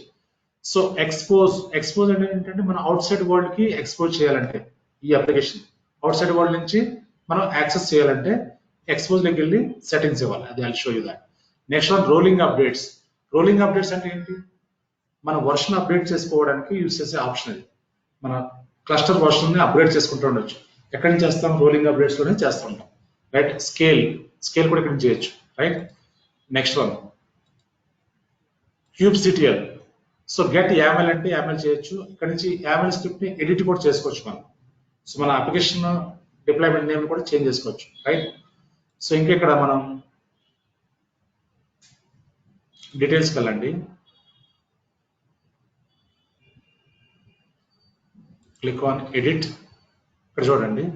So expose అంటే ఏంటంటే మనం out side world కి expose చేయాలంటే ఈ application out side world నుంచి మనం access చేయాలంటే expose లోకి వెళ్ళి సెట్టింగ్స్ ఇవ్వాలి. అది I show you that. Next one rolling updates. Rolling updates అంటే ఏంటి? మన వర్షన్ అప్డేట్ చేసుకోవడానికి యూజ్ చేసే ఆప్షన్ అది. మన క్లస్టర్ వర్షన్ ని అప్గ్రేడ్ చేసుకుంటూ ఉండొచ్చు. ఎక్కడి నుంచి చేస్తాం? రోలింగ్ అప్డేట్స్ లోనే చేస్తూ ఉంటాం, రైట్? స్కేల్ కూడా ఇక్కడ నుంచి చేయొచ్చు, right? Next one kubectl. So get YAML అంటే YAML చేయొచ్చు. ఇక్కడ నుంచి YAML స్క్రిప్ట్ ని ఎడిట్ కూడా చేసుకోవచ్చు మనం. సో మన అప్లికేషన్ డిప్లాయ్మెంట్ నేమ్ కూడా చేంజ్ చేసుకోవచ్చు, రైట్? సో ఇంకా ఇక్కడ మనం డీటెయిల్స్కి వెళ్ళండి. Click on edit. ఇక్కడ చూడండి,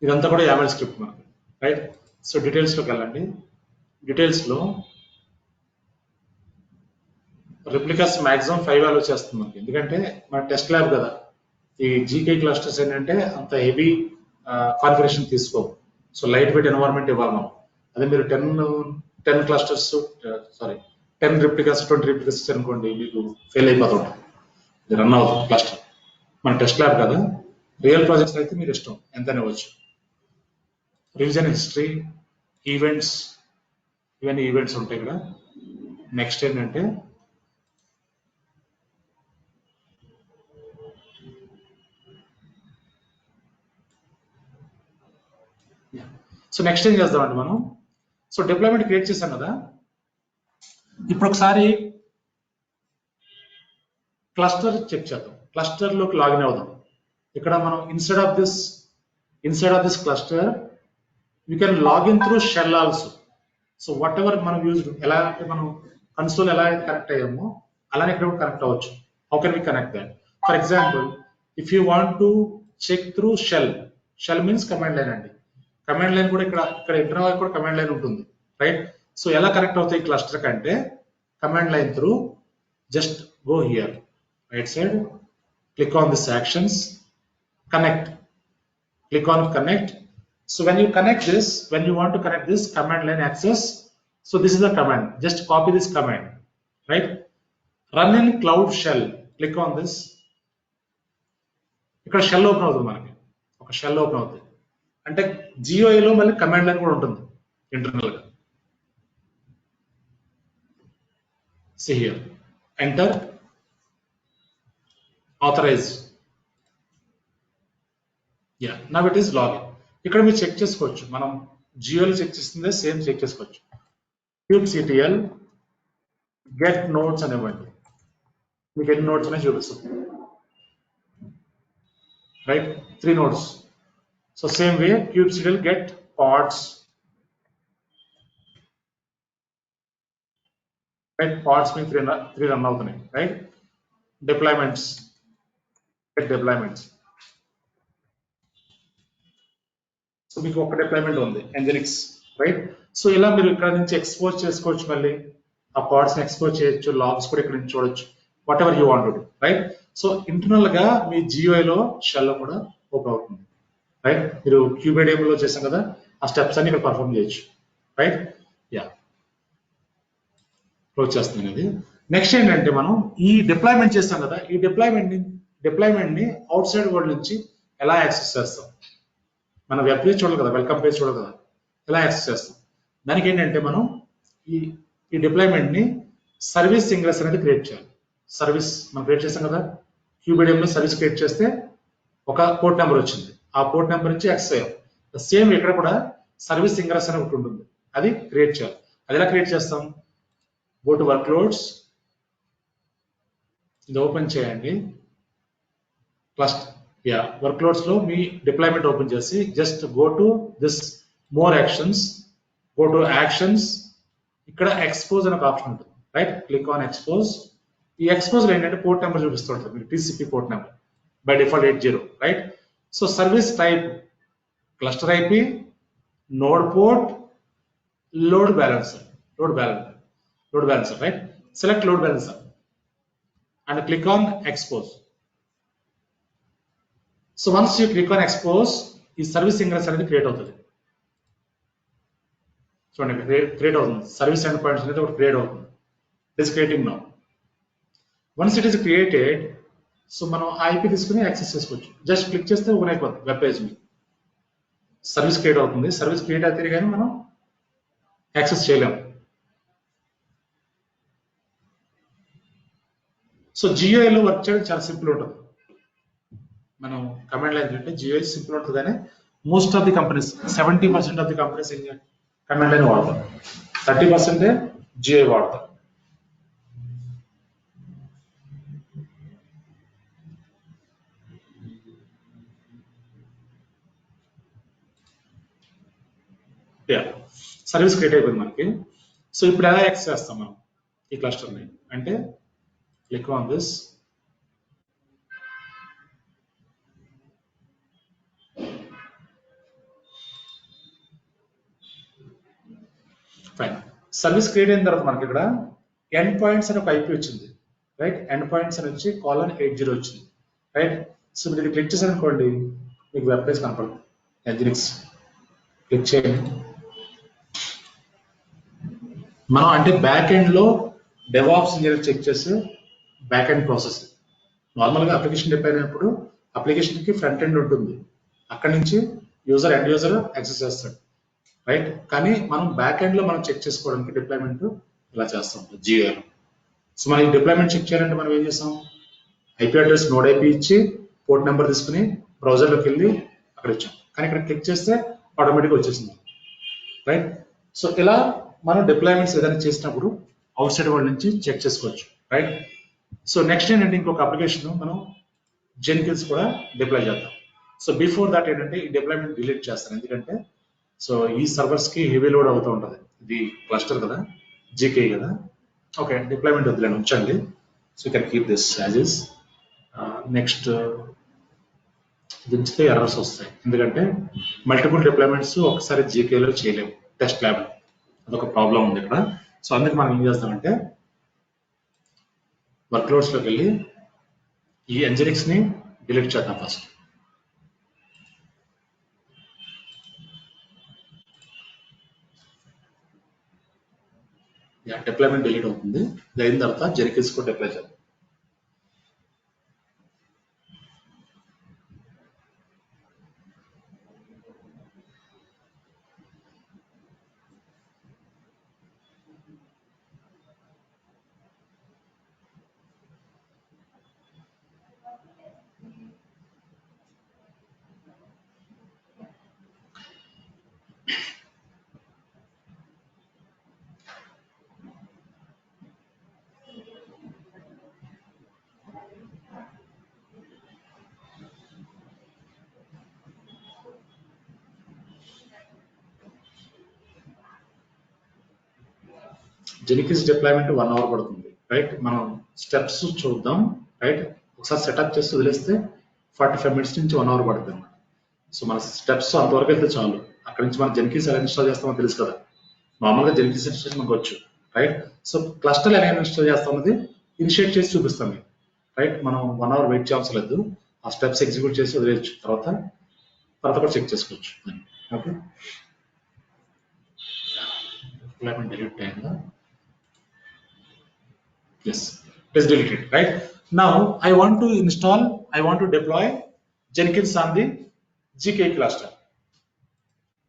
ఇదంతా కూడా YAML స్క్రిప్ట్ మనకి, రైట్? సో డీటెయిల్స్లోకి వెళ్ళండి. డీటెయిల్స్లో రిప్లికాస్ మాక్సిమం 5 వాల్యూ చేస్తుంది మనకి, ఎందుకంటే మన టెస్ట్ ల్యాబ్ కదా. ఈ GK క్లస్టర్స్ ఏంటంటే అంత హెవీ కాన్ఫిగరేషన్ తీసుకో. సో లైట్ వెయిట్ ఎన్వైరన్మెంట్ ఇవ్వాలి మనం. అదే మీరు 10 క్లస్టర్స్ 10 రిప్లికాస్ 20 రిప్లికాస్ అనుకోండి, మీకు ఫెయిల్ అయిపోతుంటాం. ఇది రన్ అవుతుంది క్లస్టర్. మన టెస్ట్ ల్యాబ్ కదా. రియల్ ప్రాజెక్ట్స్ అయితే మీరు ఇష్టం ఎంత ఇవ్వచ్చు. రివిజన్ హిస్టరీ, ఈవెంట్స్, ఇవన్నీ ఈవెంట్స్ ఉంటాయి ఇక్కడ. నెక్స్ట్ ఏంటంటే సో నెక్స్ట్ ఏం చేద్దామంటే మనం, సో డిప్లాయ్మెంట్ క్రియేట్ చేసాం కదా. ఇప్పుడు ఒకసారి క్లస్టర్ చెక్ చేద్దాం. క్లస్టర్ లోకి లాగిన్ అవుదాం. ఇక్కడ మనం instead of this cluster you can login through shell also. So whatever మనం యూజ్, ఎలా అంటే మనం కన్సోల్ ఎలా అయితే కనెక్ట్ అయ్యామో అలానే ఇక్కడ కనెక్ట్ అవ్వచ్చు. How can we connect that? For example, if you want to check through shell means command line అండి. కమాండ్ లైన్ కూడా ఇక్కడ ఇంటర్నల్ కూడా కమాండ్ లైన్ ఉంటుంది, రైట్? సో ఎలా కనెక్ట్ అవుతాయి క్లస్టర్ కంటే, command line through, just go here, right side, click on this actions, connect, click on connect. So when you connect this, when you want to connect this command line access, so this is the command, just copy this command, right? Run in cloud shell, click on this. ఇక్కడ shell open అవుతుంది, మనకి ఒక shell open అవుతుంది. అంటే జియోలో మళ్ళీ command line కూడా ఉంటుంది internal గా. See here, enter, authorize. Yeah, now it is login. ఇక్కడ మీరు చెక్ చేసుకోవచ్చు, మనం జియోలో చెక్ చేస్తుందే సేమ్ చెక్ చేసుకోవచ్చు. kubectl get nodes అనేవ్వండి, మీకు ఎన్ని నోట్స్ అనేది చూపిస్తుంది, right? 3 nodes. So same way kubectl get pods, right? Pods means 3 run అవుతున్నాయి, right? Deployments, get deployments. So మీకు ఒక డిప్లాయ్మెంట్ ఉంది Nginx, రైట్? సో ఇలా మీరు ఇక్కడ నుంచి ఎక్స్పోజ్ చేసుకోవచ్చు, మళ్ళీ ఆ పాడ్స్ ని ఎక్స్పోజ్ చేయొచ్చు, లాగ్స్ కూడా ఇక్కడ నుంచి చూడొచ్చు, what ever you want to do, right? So internal గా మీ జియోలో షెల్ లో కూడా ఓపెన్ అవుతుంది, రైట్? మీరు క్యూబేడియం లో చేసాం కదా, ఆ స్టెప్స్ అన్ని ఇక్కడ పర్ఫార్మ్ చేయొచ్చు, రైట్? యా, క్లోజ్ చేస్తున్నాను ఇది. నెక్స్ట్ ఏంటంటే మనం ఈ డిప్లాయ్మెంట్ చేస్తాం కదా, ఈ డిప్లాయ్మెంట్ ని అవుట్ సైడ్ వరల్డ్ నుంచి ఎలా యాక్సెస్ చేస్తాం? మన వెబ్ పేజ్ చూడాలి కదా, వెల్కమ్ పేజ్ చూడాలి కదా, ఎలా యాక్సెస్ చేస్తాం? దానికి ఏంటంటే మనం ఈ డిప్లాయ్మెంట్ ని సర్వీస్ ఇంగ్రెస్ అనేది క్రియేట్ చేయాలి. సర్వీస్ మనం క్రియేట్ చేస్తాం కదా, క్యూబేడియం లో సర్వీస్ క్రియేట్ చేస్తే ఒక పోర్ట్ నెంబర్ వచ్చింది, ఆ పోర్ట్ నెంబర్ నుంచి యాక్సెస్ అయ్యాం. సేమ్ ఇక్కడ కూడా సర్వీస్ ఇంగ్రెస్ అని ఒకటి ఉంటుంది, అది క్రియేట్ చేయాలి. అది ఎలా క్రియేట్ చేస్తాం? గో టు వర్క్లోడ్స్, ఇది ఓపెన్ చేయండి, క్లస్టర్, యా, వర్క్లోడ్స్ లో మీ డిప్లాయ్మెంట్ ఓపెన్ చేసి just go to this more actions, go to actions, ఇక్కడ ఎక్స్పోజ్ అనే ఒక ఆప్షన్ ఉంటుంది, రైట్? Click on expose. ఈ ఎక్స్పోజ్ లో ఏంటంటే పోర్ట్ నెంబర్ చూపిస్తుంటుంది మీకు, TCP port number by default 80, right? So service type cluster IP, node port, load balancer, right? Select load balancer and click on expose. So once you click on expose, ఈ service ingress అనేది create అవుతుంది. చూడండి, create అవుతుంది, service end points అనేది ఒకటి create అవుతుంది. It is creating now. Once it is created, so మనం IP తీసుకుని యాక్సెస్ చేసుకోవచ్చు. జస్ట్ క్లిక్ చేస్తే ఓపెన్ అయిపోతుంది వెబ్ పేజ్, మీ సర్వీస్ క్రియేట్ అవుతుంది. సర్వీస్ క్రియేట్ అయితే కానీ మనం యాక్సెస్ చేయలేము. సో జియోలో వర్క్ చేయడం చాలా సింపుల్ ఉంటుంది. మనం కమాండ్ లైన్ అంటే జియో సింపుల్ ఉంటుంది, కానీ most of the companies 70% of the companies command line వాడతారు, 30% జియో వాడతారు. సర్వీస్ క్రియేట్ అయిపోయింది మనకి. సో ఇప్పుడు ఎలా యాక్సెస్ చేస్తాం మనం ఈ క్లస్టర్ని అంటే, click on this, fine. Service create అయిన తర్వాత మనకి ఇక్కడ ఎండ్ పాయింట్స్ అని ఒక ఐపీ వచ్చింది, రైట్? ఎండ్ పాయింట్స్ అని వచ్చి :80 వచ్చింది, రైట్? సో మీరు క్లిక్ చేశారు అనుకోండి, మీకు వెబ్ పేజ్ కనపడుతుంది. Nginx క్లిక్ చేయండి. మనం అంటే బ్యాక్ ఎండ్ లో డెవాప్స్ ఇంజనీర్ చెక్ చేసి బ్యాక్ ఎండ్ ప్రాసెస్. నార్మల్గా అప్లికేషన్ డిప్లాయ్ అయినప్పుడు అప్లికేషన్ కి ఫ్రంట్ ఎండ్ ఉంటుంది, అక్కడి నుంచి ఎండ్ యూజర్ యాక్సెస్ చేస్తాడు, రైట్? కానీ మనం బ్యాక్ ఎండ్ లో మనం చెక్ చేసుకోవడానికి డిప్లాయ్మెంట్ ఇలా చేస్తాం జియోలో. సో మనం ఈ డిప్లాయ్మెంట్ చెక్ చేయాలంటే మనం ఏం చేస్తాం? ఐపీ అడ్రస్ నోడ్ ఐపీ ఇచ్చి పోర్ట్ నెంబర్ తీసుకుని బ్రౌజర్లోకి వెళ్ళి అక్కడ ఇచ్చాం, కానీ ఇక్కడ క్లిక్ చేస్తే ఆటోమేటిక్గా వచ్చేసింది, రైట్? సో ఇలా మనం డిప్లాయ్మెంట్స్ ఏదైనా చేసినప్పుడు అవుట్ సైడ్ వరల్డ్ నుంచి చెక్ చేసుకోవచ్చు, రైట్? సో నెక్స్ట్ ఏంటంటే ఇంకొక అప్లికేషన్ మనం జెన్కిన్స్ కూడా డిప్లాయ్ చేద్దాం. సో బిఫోర్ దాట్ ఏంటంటే ఈ డిప్లాయ్మెంట్ డిలీట్ చేస్తాను, ఎందుకంటే సో ఈ సర్వర్స్ కి హెవీ లోడ్ అవుతూ ఉంటుంది, ఇది క్లస్టర్ కదా, జీకే కదా. ఓకే, డిప్లాయ్మెంట్ వద్దులేండి, ఉంచండి. So you can keep this as is. Next దించితే ఎర్రర్స్ వస్తాయి, ఎందుకంటే మల్టిపుల్ డిప్లాయ్మెంట్స్ ఒకసారి జీకేలో చేయలేము టెస్ట్ ల్యాబ్, అదొక ప్రాబ్లం ఉంది ఇక్కడ. సో అందుకే మనం ఏం చేస్తామంటే వర్క్లోడ్స్ లోకి వెళ్ళి ఈ Nginx ని డిలీట్ చేద్దాం ఫస్ట్. డిప్లాయ్మెంట్ డిలీట్ అవుతుంది. ఇది అయిన తర్వాత Jenkins కూడా డిప్లాయ్ చేద్దాం. Jenkins డిప్లాయ్మెంట్ 1 అవర్ పడుతుంది, రైట్. మనం స్టెప్స్ చూద్దాం, రైట్. ఒకసారి సెటప్ చేసి వదిలేస్తే 45 మినిట్స్ నుంచి 1 అవర్ పడుతుంది అన్నమాట. సో మన స్టెప్స్ అంతవరకు వెళ్తే చాలు. అక్కడ నుంచి మనం Jenkins ఎలా ఇన్స్టాల్ చేస్తామో తెలుసు కదా. మామూలుగా Jenkins ఇన్స్టాల్ మనకు వచ్చు, రైట్. సో క్లస్టర్ ఎలా ఇన్స్టాల్ చేస్తామన్నది ఇనిషియేట్ చేసి చూపిస్తాం మీకు, రైట్. మనం 1 అవర్ వెయిట్ చేయవలసిన లేదు. ఆ స్టెప్స్ ఎగ్జిక్యూట్ చేసి వదిలేయచ్చు, తర్వాత కూడా చెక్ చేసుకోవచ్చు. ఓకే, డిప్లాయ్మెంట్ డిలీట్ అయిందా? Yes, it is deleted, right? Now I want to deploy Jenkins on the GKE cluster.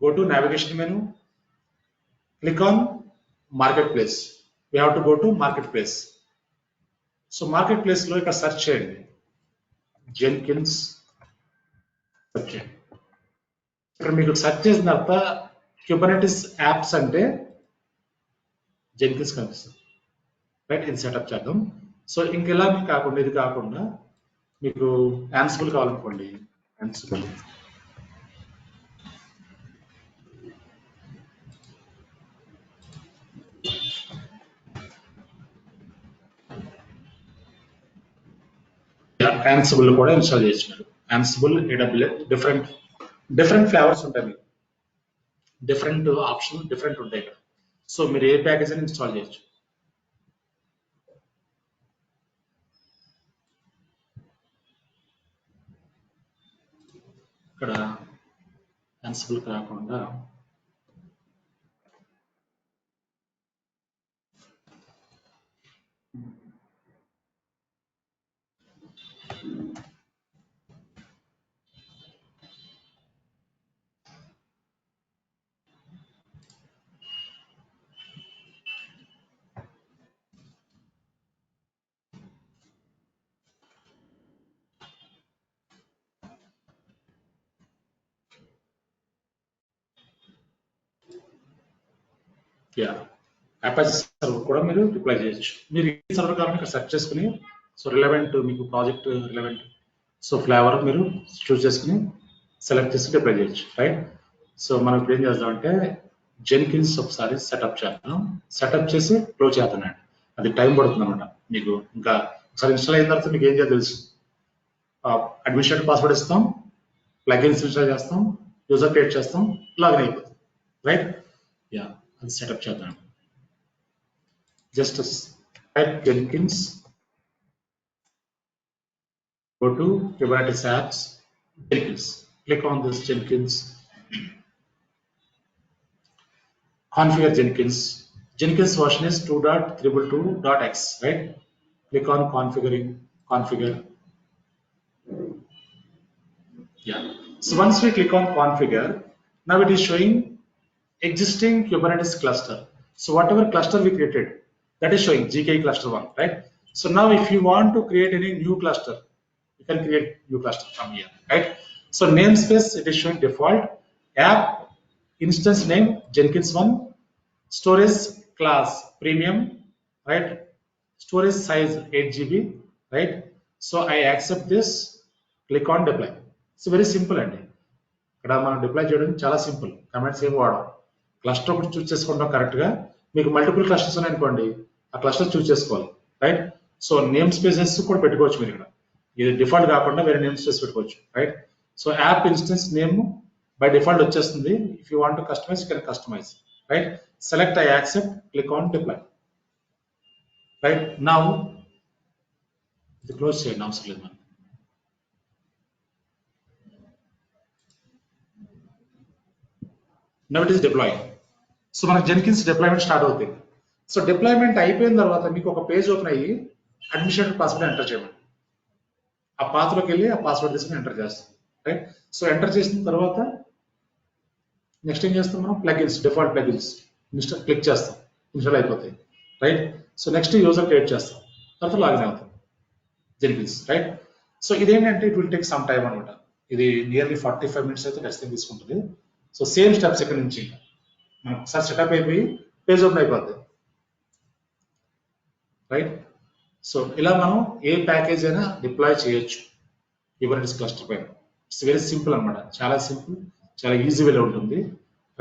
Go to navigation menu, click on marketplace. We have to go to marketplace. So marketplace lo ikkada search cheyandi, Jenkins search cheyandi. ఇక్కడ మీకు search చేసిన తర్వాత Kubernetes apps అంటే Jenkins కనిపిస్తుంది, right. ఇది setup చేద్దాం. So ఇంకెలా కాకుండా ఇది కాకుండా మీకు Ansible కావాలనుకోండి, Ansible Ansible కూడా ఇన్స్టాల్ చేసినారు. Ansible, AWS, డిఫరెంట్ ఫ్లేవర్స్ ఉంటాయి, మీకు డిఫరెంట్ ఆప్షన్ డిఫరెంట్ ఉంటాయి ఇక్కడ. సో మీరు ఏ ప్యాకేజ్ అని ఇన్స్టాల్ చేయొచ్చు. ఇక్కడ Ansible కాకుండా Apache సర్వర్ కూడా మీరు డిప్లాయ్ చేయొచ్చు. మీరు ఈ సర్వర్ కావాలని ఇక్కడ సెర్చ్ చేసుకుని, సో రిలవెంట్ మీకు ప్రాజెక్ట్ రిలవెంట్ సో ఫ్లేవర్ మీరు చూస్ చేసుకుని సెలెక్ట్ చేసి డిప్లాయ్ చేయొచ్చు, రైట్. సో మనం ఇప్పుడు ఏం చేద్దామంటే Jenkins ఒకసారి సెటప్ చేద్దాం. సెటప్ చేసి క్లోజ్ చేద్దానండి. అది టైం పడుతుంది అనమాట. మీకు ఇంకా ఒకసారి ఇన్స్టాల్ అయిన తర్వాత మీకు ఏం చేయాలి తెలుసు. అడ్మినిస్ట్రేటర్ పాస్వర్డ్ ఇస్తాం, ప్లగిన్స్ ఇన్స్టాల్ చేస్తాం, యూజర్ క్రియేట్ చేస్తాం, లాగిన్ అయిపోతుంది, రైట్. అది సెటప్ చేద్దాం. Just type Jenkins, go to Kubernetes apps, Jenkins, click on this Jenkins, configure Jenkins. Jenkins version is 2.322.x, right? Click on configure. So once we click on configure, now it is showing existing Kubernetes cluster. So whatever cluster we created, that is showing GKE cluster 1, right? So now if you want to create any new cluster, you can create new cluster from here, right? So namespace, it is showing default, app instance name Jenkins 1, storage class premium, right? Storage size 8 GB, right? So I accept this, click on deploy. So very simple అండి. ఇక్కడ మనం deploy చేయడం చాలా simple, commands ఏమి వాడడం. Cluster ఒకటి చూస్ చేసుకుంటాం కరెక్ట్గా. మీకు మల్టిపుల్ క్లస్టర్స్ ఉన్నాయనుకోండి, ఆ క్లస్టర్ చూస్ చేసుకోవాలి, రైట్. సో నేమ్ స్పేసెస్ కూడా పెట్టుకోవచ్చు మీరు ఇక్కడ. ఇది డిఫాల్ట్ కాకుండా వేరే నేమ్ స్పేస్ పెట్టుకోవచ్చు, right. So app instance name by default వచ్చేస్తుంది. If you want to customize, you can customize, right. Select I accept, click on deploy, right. Now ఇది క్లోజ్ చేయండి, అవసరం లేదు మనకి. Now it is deploy. So మనకి Jenkins deployment start అవుతుంది. So deployment అయిపోయిన తర్వాత మీకు ఒక పేజ్ ఓపెన్ అయ్యి అడ్మినిస్ట్రేటర్ పాస్వర్డ్ ఎంటర్ చేయమని, ఆ పాత్రలోకి వెళ్ళి ఆ పాస్వర్డ్ తీసుకుని ఎంటర్ చేస్తాం. రైట్. సో ఎంటర్ చేసిన తర్వాత నెక్స్ట్ ఏం చేస్తాం మనం, ప్లగిన్స్, డిఫాల్ట్ ప్లగిన్స్ క్లిక్ చేస్తాం, ఇన్స్టాల్ అయిపోతాయి. Right. So next user create చేస్తాం, తర్వాత లాగిన్ అవుతాం జెన్కిన్స్. రైట్. సో ఇదేంటంటే it will take some time అనమాట. ఇది నియర్లీ 45 minutes అయితే ఖచ్చితంగా తీసుకుంటుంది. సో సేమ్ స్టెప్స్ ఇక్కడ నుంచి మనకు ఒకసారి సెటప్ అయిపోయి పేజ్ ఓపెన్ అయిపోద్ది. రైట్. సో ఇలా మనం ఏ ప్యాకేజ్ అయినా డిప్లాయ్ చేయొచ్చు కుబర్నెటిస్ క్లస్టర్ పైన. ఇట్స్ వెరీ సింపుల్ అనమాట, చాలా సింపుల్, చాలా ఈజీ వేలో ఉంటుంది.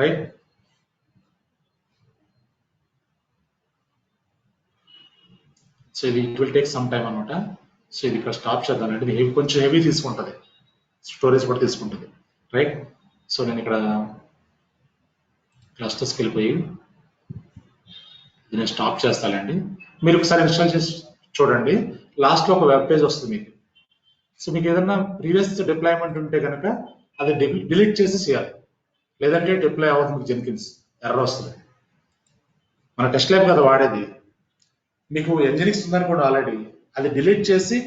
రైట్. సో ఇది it will take some time అనమాట. సో ఇది ఇక్కడ స్టాప్ చేద్దామంటే ఇది కొంచెం హెవీ తీసుకుంటుంది, స్టోరేజ్ కూడా తీసుకుంటుంది. రైట్. సో నేను ఇక్కడ క్లస్టర్స్కి వెళ్ళిపోయి దీన్ని స్టాప్ చేస్తానండి. మీరు ఒకసారి ఇన్స్టాల్ చేసి చూడండి, లాస్ట్లో ఒక వెబ్ పేజ్ వస్తుంది మీకు. సో మీకు ఏదన్నా ప్రీవియస్ డిప్లాయ్మెంట్ ఉంటే కనుక అది డిలీట్ చేసి చేయాలి, లేదంటే డిప్లాయ్ అవ్వదు, మీకు జెన్కిన్స్ ఎర్రర్ వస్తుంది. మన టెస్ట్ ల్యాబ్ కదా వాడేది, మీకు ఎంజినిక్స్ ఉందని కూడా ఆల్రెడీ, అది డిలీట్ చేసి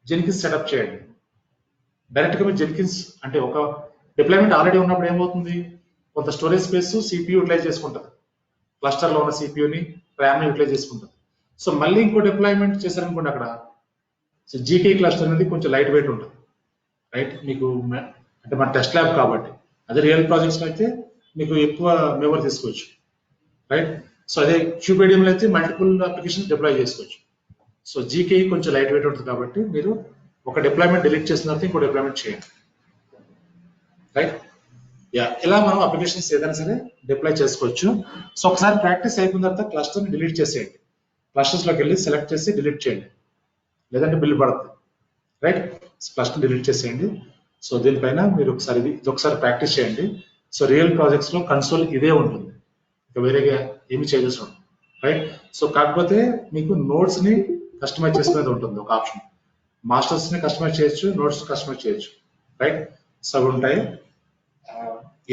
జెన్కిన్స్ సెటప్ చేయండి. డైరెక్ట్గా మీరు జెన్కిన్స్ అంటే ఒక డిప్లాయ్మెంట్ ఆల్రెడీ ఉన్నప్పుడు ఏమవుతుంది, కొంత స్టోరేజ్ స్పేస్ సిపియూ యూటిలైజ్ చేసుకుంటుంది, క్లస్టర్లో ఉన్న సిపియూని ర్యామ్ని యూటిలైజ్ చేసుకుంటుంది. సో మళ్ళీ ఇంకో డిప్లాయ్మెంట్ చేశారనుకోండి అక్కడ, సో జీకే క్లస్టర్ అనేది కొంచెం లైట్ వెయిట్ ఉంటుంది. రైట్. మీకు అంటే మన టెస్ట్ ల్యాబ్ కాబట్టి, అదే రియల్ ప్రాజెక్ట్స్ అయితే మీకు ఎక్కువ మెమరీ తీసుకోవచ్చు. రైట్. సో అదే క్యూబీడియంలో అయితే మల్టిపుల్ అప్లికేషన్ డిప్లాయ్ చేసుకోవచ్చు. సో జీకే కొంచెం లైట్ వెయిట్ ఉంటుంది కాబట్టి మీరు ఒక డిప్లాయ్మెంట్ డిలీట్ చేసిన తర్వాత ఇంకో డిప్లాయ్మెంట్ చేయండి. రైట్. యా, ఇలా మనం అప్లికేషన్స్ ఏదైనా సరే డిప్లాయ్ చేసుకోవచ్చు. సో ఒకసారి ప్రాక్టీస్ అయిపోయిన తర్వాత క్లస్టర్ని డిలీట్ చేసేయండి, క్లస్టర్స్లోకి వెళ్ళి సెలెక్ట్ చేసి డిలీట్ చేయండి, లేదంటే బిల్ పడుతుంది. రైట్. క్లస్టర్ డిలీట్ చేసేయండి. సో దీనిపైన మీరు ఒకసారి ఇది ఒకసారి ప్రాక్టీస్ చేయండి. సో రియల్ ప్రాజెక్ట్స్లో కన్సోల్ ఇదే ఉంటుంది, ఇక వేరేగా ఏమి చేయాల్సి ఉంటుంది. రైట్. సో కాకపోతే మీకు నోట్స్ని కస్టమైజ్ చేసుకునేది ఉంటుంది ఒక ఆప్షన్, మాస్టర్స్ని కస్టమైజ్ చేయొచ్చు, నోట్స్ కస్టమైజ్ చేయొచ్చు. రైట్. సో అవి ఉంటాయి.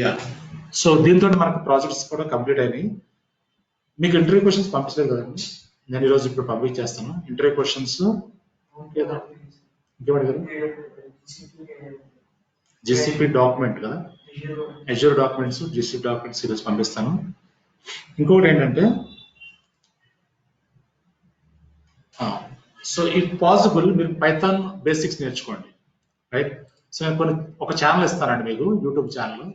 యా, సో దీంతో మనకు ప్రాజెక్ట్స్ కూడా కంప్లీట్ అయినాయి. మీకు ఇంటర్వ్యూ క్వశ్చన్స్ పంపించలేదు కదండి, నేను ఈరోజు ఇప్పుడు పంపించేస్తాను ఇంటర్వ్యూ క్వశ్చన్స్. ఇంకేమడిగారు, జిసిపి డాక్యుమెంట్ కదా, అజూర్ డాక్యుమెంట్స్, జిసిపి డాక్యుమెంట్స్ ఈరోజు పంపిస్తాను. ఇంకొకటి ఏంటంటే, సో ఇఫ్ పాసిబుల్ మీరు పైథాన్ బేసిక్స్ నేర్చుకోండి. రైట్. సో నేను కొన్ని ఒక ఛానల్ ఇస్తానండి మీకు, యూట్యూబ్ ఛానల్,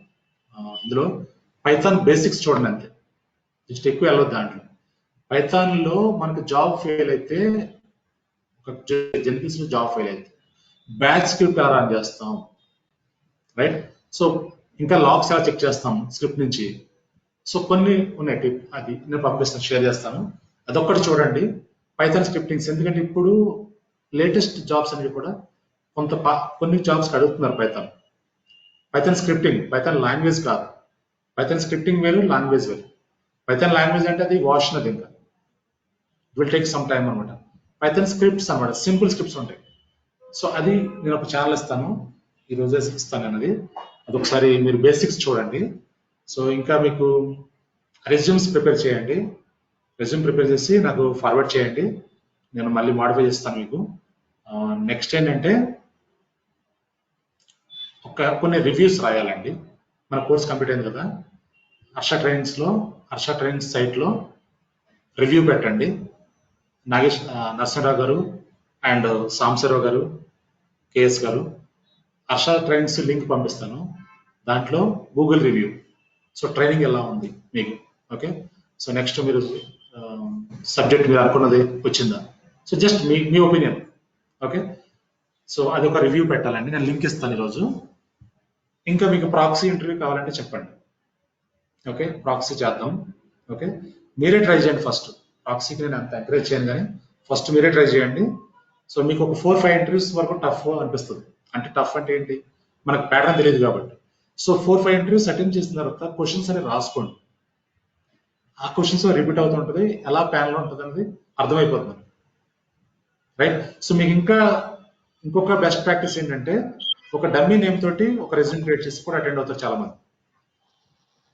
ఇందులో పైథాన్ బేసిక్స్ చూడండి అంతే, జస్ట్ ఎక్కువ వెళ్ళొద్దు దాంట్లో. పైథాన్లో మనకు జాబ్ ఫెయిల్ అయితే, ఒక జెన్కిన్స్ లో జాబ్ ఫెయిల్ అయితే బ్యాచ్ స్క్రిప్ట్ ఎలా రన్ చేస్తాం. రైట్. సో ఇంకా లాగ్స్ ఎలా చెక్ చేస్తాం స్క్రిప్ట్ నుంచి. సో కొన్ని ఉన్నాయి, అది నేను పంపిస్తాను, షేర్ చేస్తాను, అదొక్కటి చూడండి. పైథాన్ స్క్రిప్టింగ్స్, ఎందుకంటే ఇప్పుడు లేటెస్ట్ జాబ్స్ అనేవి కూడా కొన్ని జాబ్స్ అడుగుతున్నారు Python. Python scripting, Python language కాదు, పైథాన్ స్క్రిప్టింగ్ వేరు, లాంగ్వేజ్ వేరు. పైథాన్ లాంగ్వేజ్ అంటే అది వాష్ అది, ఇంకా it will take some time అనమాట. పైథాన్ స్క్రిప్ట్స్ అనమాట, సింపుల్ స్క్రిప్ట్స్ ఉంటాయి. సో అది నేను ఒక ఛానల్ ఇస్తాను, ఈ రోజే ఇస్తాను అనేది, అదొకసారి మీరు బేసిక్స్ చూడండి. సో ఇంకా మీకు రెజ్యూమ్స్ ప్రిపేర్ చేయండి, రెజ్యూమ్ ప్రిపేర్ చేసి నాకు ఫార్వర్డ్ చేయండి, నేను మళ్ళీ మాడిఫై చేస్తాను మీకు. నెక్స్ట్ ఏంటంటే కొన్ని రివ్యూస్ రాయాలండి. మన కోర్స్ కంప్లీట్ అయింది కదా, హర్ష ట్రైనింగ్స్ సైట్లో రివ్యూ పెట్టండి. నరసింహరావు గారు అండ్ సాంబశివరావు గారు, కేఎస్ గారు, హర్ష ట్రైనింగ్స్ లింక్ పంపిస్తాను, దాంట్లో గూగుల్ రివ్యూ. సో ట్రైనింగ్ ఎలా ఉంది మీకు, ఓకే. సో నెక్స్ట్ మీరు సబ్జెక్ట్ మీరు అనుకున్నది వచ్చిందా, సో జస్ట్ మీ ఒపీనియన్, ఓకే. సో అది ఒక రివ్యూ పెట్టాలండి, నేను లింక్ ఇస్తాను ఈరోజు. ఇంకా మీకు ప్రాక్సీ ఇంటర్వ్యూ కావాలంటే చెప్పండి, ఓకే. ప్రాక్సీ చేద్దాం, ఓకే. మీరే ట్రై చేయండి ఫస్ట్, ప్రాక్సీకి నేను అంత ఎంకరేజ్ చేయను కానీ ఫస్ట్ మీరే ట్రై చేయండి. సో మీకు ఒక 4-5 ఇంటర్వ్యూస్ వరకు టఫ్ అనిపిస్తుంది, అంటే టఫ్ అంటే ఏంటి, మనకు ప్యాటర్న్ తెలియదు కాబట్టి. సో 4-5 ఇంటర్వ్యూస్ అటెండ్ చేసిన తర్వాత క్వశ్చన్స్ అనేవి రాసుకోండి, ఆ క్వశ్చన్స్ రిపీట్ అవుతుంటుంది, ఎలా ప్యానల్ ఉంటుంది అనేది అర్థమైపోతుంది. రైట్. సో మీకు ఇంకొక బెస్ట్ ప్రాక్టీస్ ఏంటంటే ఒక డమ్మీ నేమ్ తోటి ఒక రెజ్యూమ్ క్రియేట్ చేసి కూడా అటెండ్ అవుతారు చాలా మంది.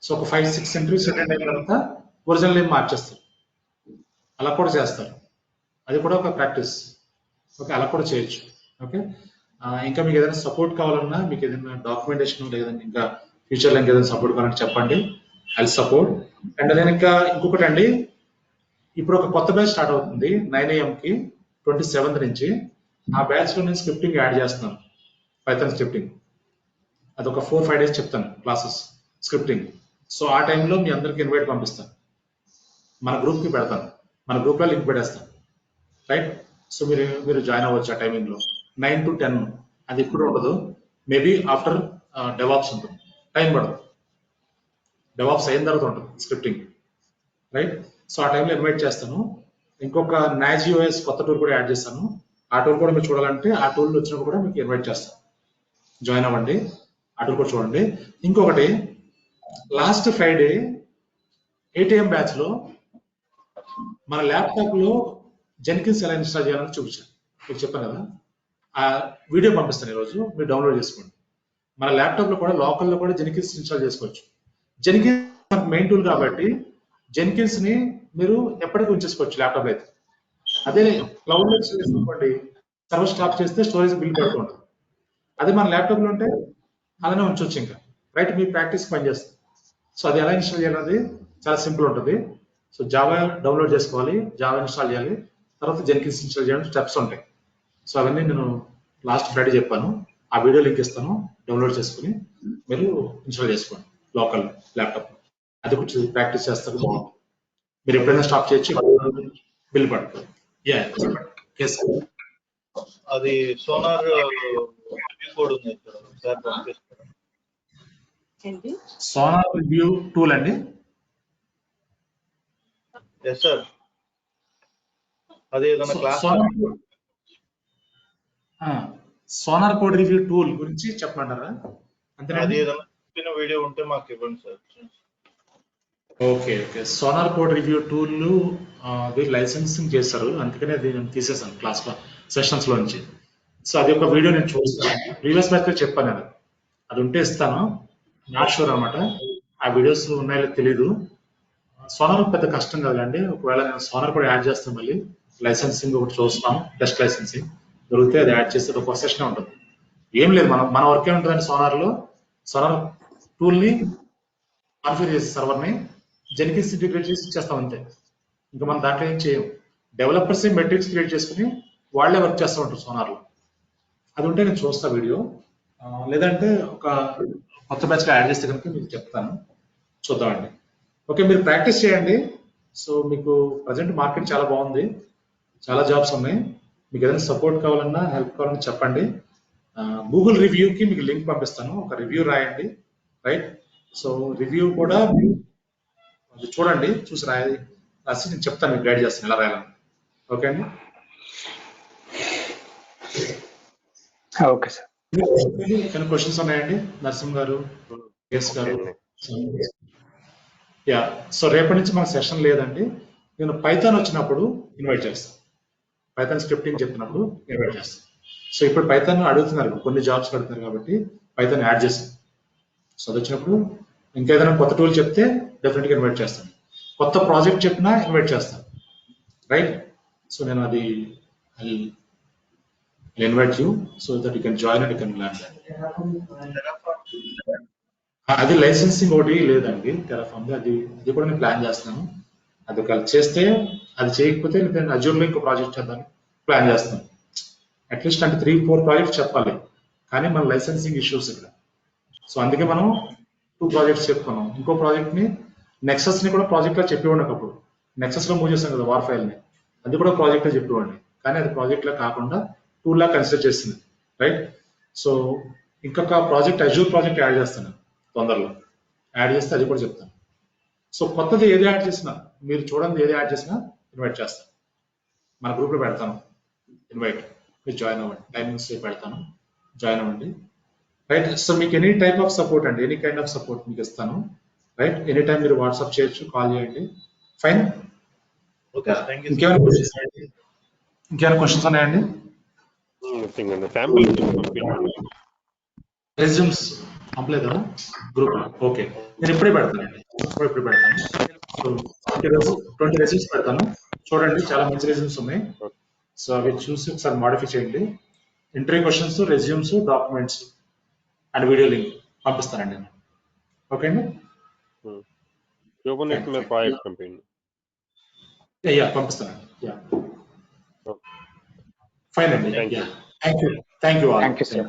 సో ఒక 5-6 ఇంటర్వ్యూస్ అటెండ్ అయిన తర్వాత ఒరిజినల్ నేమ్ మార్చేస్తారు, అలా కూడా చేస్తారు. అది కూడా ఒక ప్రాక్టీస్. ఓకే, అలా కూడా చేయొచ్చు. ఓకే, ఇంకా మీకు ఏదైనా సపోర్ట్ కావాలన్నా, మీకు ఏదైనా డాక్యుమెంటేషన్ లేదంటే ఇంకా ఫ్యూచర్లో ఇంకా ఏదైనా సపోర్ట్ కావాలంటే చెప్పండి, ఐ సపోర్ట్. అండ్ అదే ఇంకొకటి అండి, ఇప్పుడు ఒక కొత్త బ్యాచ్ స్టార్ట్ అవుతుంది 9 AM కి 27th నుంచి. ఆ బ్యాచ్ లో నేను స్క్రిప్టింగ్ యాడ్ చేస్తున్నాను, పైథాన్ స్క్రిప్టింగ్. అదొక 4-5 days చెప్తాను క్లాసెస్ స్క్రిప్టింగ్. సో ఆ టైంలో మీ అందరికి ఇన్వైట్ పంపిస్తాను, మన గ్రూప్ కి పెడతాను, మన గ్రూప్ లో లింక్ పెడేస్తాను. రైట్. సో మీరు జాయిన్ అవ్వచ్చు ఆ టైమింగ్ లో 9 to 10. అది ఇప్పుడు ఉండదు, మేబీ ఆఫ్టర్ డెవాప్స్ ఉంటుంది, టైం పడదు. డెవాప్స్ అయిన తర్వాత ఉంటుంది స్క్రిప్టింగ్. రైట్. సో ఆ టైంలో ఇన్వైట్ చేస్తాను. ఇంకొక నాజిఓఎస్ కొత్త టూల్ కూడా యాడ్ చేస్తాను. ఆ టూల్ కూడా మీరు చూడాలంటే ఆ టూల్ వచ్చినప్పుడు కూడా మీకు ఇన్వైట్ చేస్తాను, జాయిన్ అవ్వండి, ఆ టూల్ కూడా చూడండి. ఇంకొకటి, లాస్ట్ ఫ్రైడే 8 AM బ్యాచ్ లో మన ల్యాప్టాప్ లో జెన్కిన్స్ ఎలా ఇన్స్టాల్ చేయాలని చూపించాను, మీకు చెప్పాను కదా. ఆ వీడియో పంపిస్తాను ఈరోజు, మీరు డౌన్లోడ్ చేసుకోండి. మన ల్యాప్టాప్ లో కూడా లోకల్లో కూడా జెన్కిన్స్ ఇన్స్టాల్ చేసుకోవచ్చు. జెన్కిన్స్ మెయిన్ టూల్ కాబట్టి జెన్కిన్స్ ని మీరు ఎప్పటికీ ఉంచేసుకోవచ్చు ల్యాప్టాప్ అయితే. అదే క్లౌడ్ లో చేసుకోండి, సర్వర్ స్టాప్ చేస్తే స్టోరేజ్ బిల్ పడుతూ ఉంటుంది. అదే మన ల్యాప్టాప్ లో ఉంటే అలానే ఉంచవచ్చు ఇంకా. రైట్, మీ ప్రాక్టీస్ పనిచేస్తుంది. సో అది ఎలా ఇన్స్టాల్ చేయాలనేది చాలా సింపుల్ ఉంటుంది. సో జావా డౌన్లోడ్ చేసుకోవాలి, జావా ఇన్స్టాల్ చేయాలి, తర్వాత జెన్కిన్స్ ఇన్స్టాల్ చేయడానికి స్టెప్స్ ఉంటాయి. సో అవన్నీ నేను లాస్ట్ ఫ్రైడే చెప్పాను, ఆ వీడియో లింక్ ఇస్తాను, డౌన్లోడ్ చేసుకుని మీరు ఇన్స్టాల్ చేసుకోండి లోకల్ ల్యాప్టాప్. అది కొంచెం ప్రాక్టీస్ చేస్తారు, బాగుంటుంది. మీరు ఎప్పుడైనా స్టాప్ చేయొచ్చు, బిల్ పడుతుంది. అది సోనార్ కోడ్ ఉంది సార్, పంపిస్తారా? సోనార్ రివ్యూ టూల్ అండి. Yes sir. అది ఏదైనా class Sonar code review tool గురించి చెప్పమంటారా? అది ఏదైనా వీడియో ఉంటే మాకు ఇవ్వండి sir. Okay, Sonar code review tool licensing చేస్తారు, అందుకనే అది నేను తీసేసాను క్లాస్ సెషన్స్ లో నుంచి. సో అది ఒక వీడియో నేను చూస్తాను, ప్రీవియస్ బ్యాచ్ లో చెప్పాను నేను, అది ఉంటే ఇస్తాను, నాట్ షూర్ అనమాట. ఆ వీడియోస్ ఉన్నాయో తెలీదు. సోనార్ పెద్ద కష్టం కదండి, ఒకవేళ నేను సోనార్ కూడా యాడ్ చేస్తాను, మళ్ళీ లైసెన్సింగ్ ఒకటి చూస్తాను, టెస్ట్ లైసెన్సింగ్ దొరికితే అది యాడ్ చేస్తే ఒక సెషన్ ఉంటుంది. ఏం లేదు, మన వర్క్ ఏ ఉంటుందండి సోనార్ లో. సోనార్ టూల్ ని కాన్ఫిగర్ చేసి సర్వర్ని జెన్కిన్స్ ఇంటిగ్రేట్ చేసి ఇచ్చేస్తాం అంతే. ఇంకా మనం దాంట్లో ఏం చేయం. డెవలపర్స్ మెట్రిక్స్ క్రియేట్ చేసుకుని వాళ్ళే వర్క్ చేస్తూ ఉంటారు సోనార్లో. అది ఉంటే నేను చూస్తా వీడియో, లేదంటే ఒక కొత్త బ్యాచ్లో యాడ్ చేస్తే కనుక మీకు చెప్తాను, చూద్దామండి. ఓకే, మీరు ప్రాక్టీస్ చేయండి. సో మీకు ప్రజెంట్ మార్కెట్ చాలా బాగుంది, చాలా జాబ్స్ ఉన్నాయి. మీకు ఏదైనా సపోర్ట్ కావాలన్నా, హెల్ప్ కావాలన్నా చెప్పండి. గూగుల్ రివ్యూకి మీకు లింక్ పంపిస్తాను, ఒక రివ్యూ రాయండి. రైట్. సో రివ్యూ కూడా చూడండి, చూసి రాసి నేను చెప్తాను, మీకు గైడ్ చేస్తాను ఎలా రాయాలని. ఓకే అండి. Okay sir. కొన్ని క్వశ్చన్స్ ఉన్నాయండి నరసింహ్ గారు, కేఎస్ గారు? యా. సో రేపటి నుంచి మన సెషన్ లేదండి, నేను పైథాన్ వచ్చినప్పుడు ఇన్వైట్ చేస్తాను, పైథాన్ స్క్రిప్టింగ్ చెప్పినప్పుడు ఇన్వైట్ చేస్తాను. సో ఇప్పుడు పైథాన్ అడుగుతున్నారు, కొన్ని జాబ్స్ అడుగుతున్నారు కాబట్టి పైథాన్ యాడ్ చేస్తాను. సో అది వచ్చినప్పుడు ఇంకేదైనా కొత్త టూల్ చెప్తే డెఫినెట్గా ఇన్వైట్ చేస్తాను, కొత్త ప్రాజెక్ట్ చెప్పినా ఇన్వైట్ చేస్తాను. రైట్. సో నేను అది invite you so that you can join and you can learn. అది లైసెన్సింగ్ ఒకటి లేదండి టెరాఫార్మ్, అది కూడా నేను ప్లాన్ చేస్తున్నాను. అది ఒకవేళ చేస్తే, అది చేయకపోతే నేను అజూర్లో ఇంకో ప్రాజెక్ట్ చేద్దామని ప్లాన్ చేస్తాను. అట్లీస్ట్ అంటే 3-4 ప్రాజెక్ట్స్ చెప్పాలి, కానీ మన లైసెన్సింగ్ ఇష్యూస్ ఇక్కడ. సో అందుకే మనం 2 ప్రాజెక్ట్స్ చెప్పుకున్నాం. ఇంకో ప్రాజెక్ట్ ని నెక్సస్ ని కూడా ప్రాజెక్ట్ లా చెప్పేవాడిని. ఒకప్పుడు నెక్సస్ లో మూవ్ చేస్తాం కదా వార్ ఫైల్ ని, అది కూడా ప్రాజెక్ట్ లా చెప్పేవాడిని, కానీ అది ప్రాజెక్ట్ లా కాకుండా టూల్ లా కన్సిడర్ చేస్తుంది. రైట్. సో ఇంకొక ప్రాజెక్ట్ అజూర్ ప్రాజెక్ట్ యాడ్ చేస్తాను తొందరలో, యాడ్ చేస్తే అది కూడా చెప్తాను. సో కొత్తది ఏది యాడ్ చేసినా, మీరు చూడండి, ఏది యాడ్ చేసినా ఇన్వైట్ చేస్తాను, మన గ్రూప్లో పెడతాను ఇన్వైట్, మీరు జాయిన్ అవ్వండి, టైమింగ్స్ పెడతాను, జాయిన్ అవ్వండి. రైట్. సో మీకు ఎనీ టైప్ ఆఫ్ సపోర్ట్ అండి, ఎనీ కైండ్ ఆఫ్ సపోర్ట్ మీకు ఇస్తాను. రైట్. ఎనీ టైం మీరు వాట్సాప్ చేయొచ్చు, కాల్ చేయండి. ఫైన్. ఓకే. ఇంకేమైనా క్వశ్చన్స్ ఉన్నాయండి? నథింగ్ అండి. శాంపిల్ పంపించండి. రెజ్యూమ్స్ పంపలేదా గ్రూప్? ఓకే, నేను ఇప్పుడే పెడతానండి, ఇప్పుడు పెడతాను. సో 20 రెజ్యూమ్స్ పెడతాను, చూడండి. చాలా మంచి రెజ్యూమ్స్ ఉన్నాయి. సో అవి చూసి ఒకసారి మాడిఫై చేయండి. Interview questions, resumes, documents and video link పంపిస్తానండి. ఓకే అండి, Kubernetes మీద ప్రాజెక్ట్ పంపించండి. యా పంపిస్తానండి. యా ఫైన్ అండి. Thank you. Thank you sir.